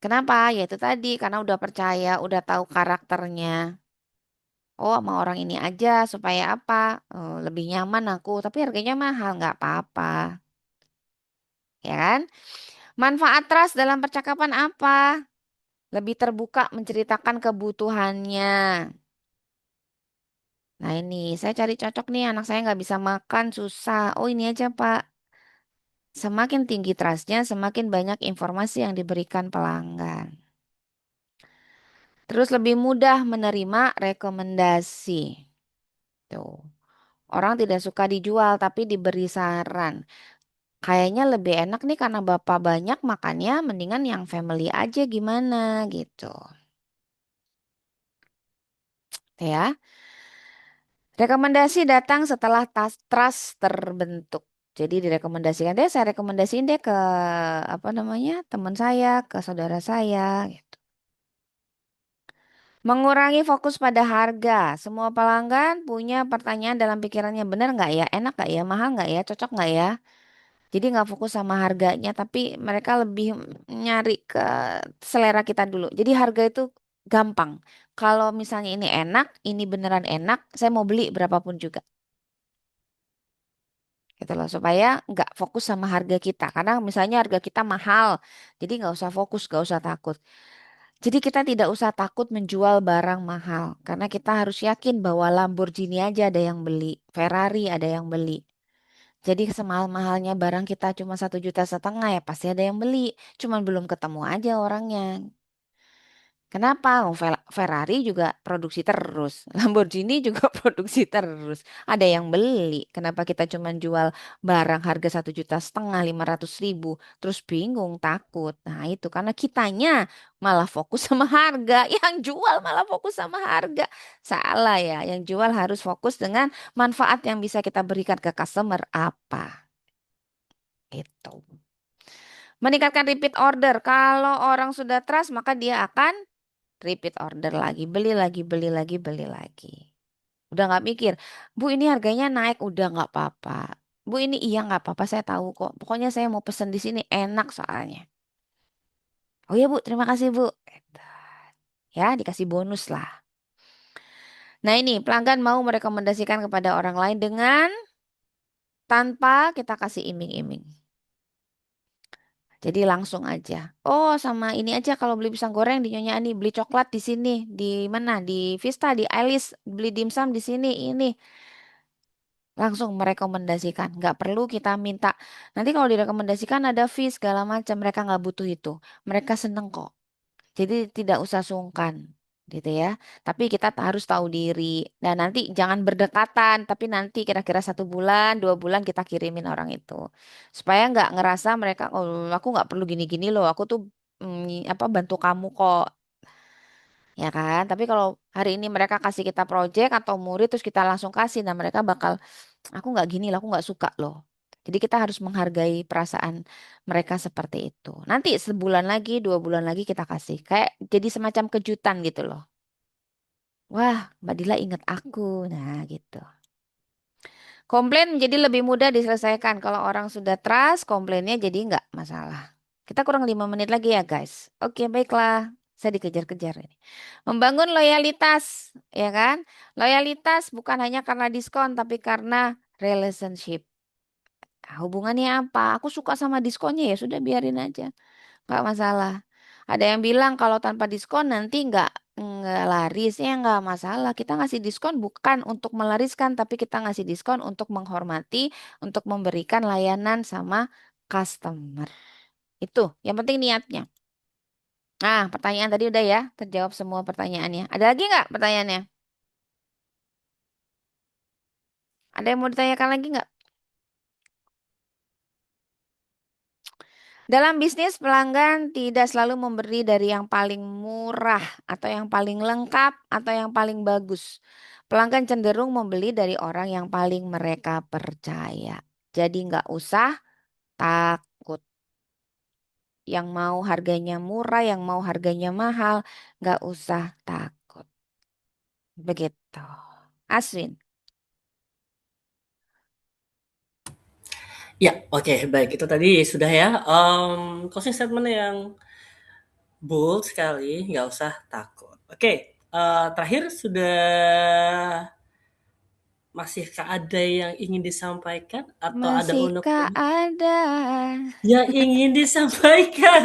[SPEAKER 1] Kenapa? Ya itu tadi, karena udah percaya, udah tahu karakternya. Oh, sama orang ini aja supaya apa? Oh, lebih nyaman aku, tapi harganya mahal, nggak apa-apa, ya kan? Manfaat trust dalam percakapan apa? Lebih terbuka menceritakan kebutuhannya. Nah ini, saya cari cocok nih, anak saya nggak bisa makan, susah. Oh ini aja Pak. Semakin tinggi trustnya, semakin banyak informasi yang diberikan pelanggan. Terus lebih mudah menerima rekomendasi. Tuh. Orang tidak suka dijual, tapi diberi saran. Kayaknya lebih enak nih karena bapak banyak makannya, mendingan yang family aja gimana gitu. Ya, rekomendasi datang setelah trust terbentuk. Jadi direkomendasikan deh, saya rekomendasiin deh ke apa namanya teman saya, ke saudara saya. Gitu. Mengurangi fokus pada harga. Semua pelanggan punya pertanyaan dalam pikirannya, benar nggak ya, enak nggak ya, mahal nggak ya, cocok nggak ya. Jadi nggak fokus sama harganya, tapi mereka lebih nyari ke selera kita dulu. Jadi harga itu gampang. Kalau misalnya ini enak, ini beneran enak, saya mau beli berapapun juga. Gitu loh, supaya nggak fokus sama harga kita. Karena misalnya harga kita mahal, jadi nggak usah fokus, nggak usah takut. Jadi kita tidak usah takut menjual barang mahal, karena kita harus yakin bahwa Lamborghini aja ada yang beli, Ferrari ada yang beli. Jadi semahal-mahalnya barang kita cuma 1,5 juta ya pasti ada yang beli, cuman belum ketemu aja orangnya. Kenapa? Oh, Ferrari juga produksi terus, Lamborghini juga produksi terus. Ada yang beli. Kenapa kita cuma jual barang harga 1,5 juta, 500 ribu, terus bingung, takut. Nah itu karena kitanya malah fokus sama harga, yang jual malah fokus sama harga. Salah ya, yang jual harus fokus dengan manfaat yang bisa kita berikan ke customer apa. Itu. Meningkatkan repeat order. Kalau orang sudah trust, maka dia akan repeat order lagi, beli lagi, beli lagi, beli lagi. Udah nggak mikir, Bu ini harganya naik, udah nggak apa-apa. Bu ini iya nggak apa-apa, saya tahu kok. Pokoknya saya mau pesen di sini enak soalnya. Oh ya Bu, terima kasih Bu. Gitu. Ya, dikasih bonus lah. Nah ini pelanggan mau merekomendasikan kepada orang lain dengan tanpa kita kasih iming-iming. Jadi langsung aja. Oh, sama ini aja kalau beli pisang goreng di Nyonya Ani, beli coklat di sini, di mana? Di Vista, di Alice, beli dimsum di sini, ini. Langsung merekomendasikan. Nggak perlu kita minta. Nanti kalau direkomendasikan ada fee segala macam. Mereka nggak butuh itu. Mereka seneng kok. Jadi tidak usah sungkan. Gitu ya. Tapi kita harus tahu diri. Dan nanti jangan berdekatan. Tapi nanti kira-kira 1 bulan, 2 bulan kita kirimin orang itu. Supaya nggak ngerasa mereka, oh aku nggak perlu gini-gini loh. Aku tuh apa bantu kamu kok. Ya kan? Tapi kalau hari ini mereka kasih kita project atau murid terus kita langsung kasih. Nah mereka bakal aku nggak gini lah, aku nggak suka loh. Jadi kita harus menghargai perasaan mereka seperti itu. Nanti 1 bulan lagi, 2 bulan lagi kita kasih. Kayak jadi semacam kejutan gitu loh. Wah, Mbak Dila ingat aku. Nah gitu. Komplain menjadi lebih mudah diselesaikan. Kalau orang sudah trust, komplainnya jadi nggak masalah. Kita kurang 5 menit lagi ya guys. Oke, baiklah. Saya dikejar-kejar ini. Membangun loyalitas, ya kan? Loyalitas bukan hanya karena diskon, tapi karena relationship. Nah, hubungannya apa? Aku suka sama diskonnya ya sudah biarin aja, nggak masalah. Ada yang bilang kalau tanpa diskon nanti nggak laris ya nggak masalah. Kita ngasih diskon bukan untuk melariskan, tapi kita ngasih diskon untuk menghormati, untuk memberikan layanan sama customer. Itu yang penting niatnya. Nah, pertanyaan tadi udah ya, terjawab semua pertanyaannya. Ada lagi nggak pertanyaannya? Ada yang mau ditanyakan lagi nggak? Dalam bisnis, pelanggan tidak selalu memberi dari yang paling murah atau yang paling lengkap atau yang paling bagus. Pelanggan cenderung membeli dari orang yang paling mereka percaya. Jadi nggak usah takut. Yang mau harganya murah, yang mau harganya mahal, nggak usah takut. Begitu. Aswin.
[SPEAKER 5] Ya, oke, baik. Itu tadi sudah ya. Closing statement yang bold sekali, nggak usah takut. Oke, terakhir sudah masihkah ada yang ingin disampaikan atau ada
[SPEAKER 1] Masihkah
[SPEAKER 5] unek-unek
[SPEAKER 1] ada?
[SPEAKER 5] yang ingin disampaikan?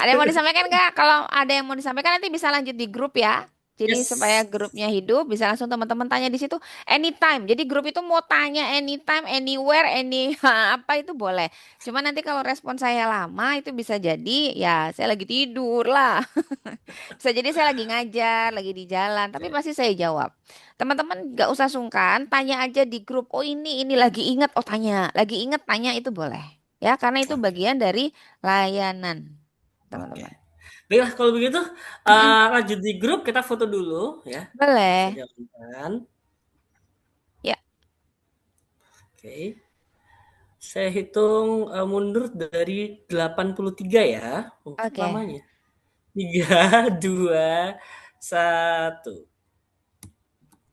[SPEAKER 1] Ada yang mau disampaikan nggak? Kalau ada yang mau disampaikan nanti bisa lanjut di grup ya. Jadi supaya
[SPEAKER 5] Yes.
[SPEAKER 1] grupnya hidup, bisa langsung teman-teman tanya di situ anytime. Jadi grup itu mau tanya anytime, anywhere, apa itu boleh. Cuma nanti kalau respon saya lama itu bisa jadi ya saya lagi tidur lah. Bisa jadi saya lagi ngajar, lagi di jalan, tapi pasti saya jawab. Teman-teman nggak usah sungkan, tanya aja di grup. Oh ini lagi inget, oh tanya, lagi inget tanya itu boleh. Ya, karena itu
[SPEAKER 5] Oke,
[SPEAKER 1] bagian dari layanan
[SPEAKER 5] oke.
[SPEAKER 1] teman-teman.
[SPEAKER 5] Baiklah kalau begitu,
[SPEAKER 1] Mm-mm.
[SPEAKER 5] lanjut di grup kita foto dulu ya.
[SPEAKER 1] Boleh.
[SPEAKER 5] Saya jalankan.
[SPEAKER 1] Ya,
[SPEAKER 5] Oke. Saya hitung, mundur dari 83 ya. Oh,
[SPEAKER 1] oke.
[SPEAKER 5] lamanya. 3, 2, 1.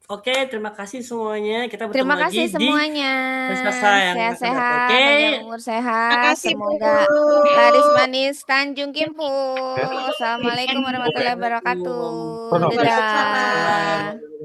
[SPEAKER 5] Oke, terima kasih semuanya. Kita bertemu
[SPEAKER 1] Terima
[SPEAKER 5] lagi
[SPEAKER 1] kasih
[SPEAKER 5] di
[SPEAKER 1] semuanya.
[SPEAKER 5] Selasa yang akan datang.
[SPEAKER 1] Sehat-sehat,
[SPEAKER 5] Oke.
[SPEAKER 1] panjang umur sehat.
[SPEAKER 2] Makasih Bu.
[SPEAKER 1] Semoga laris manis Tanjung Kimpu. Assalamualaikum warahmatullahi wabarakatuh.
[SPEAKER 2] Waalaikumsalam.
[SPEAKER 1] Dadah.
[SPEAKER 5] Waalaikumsalam.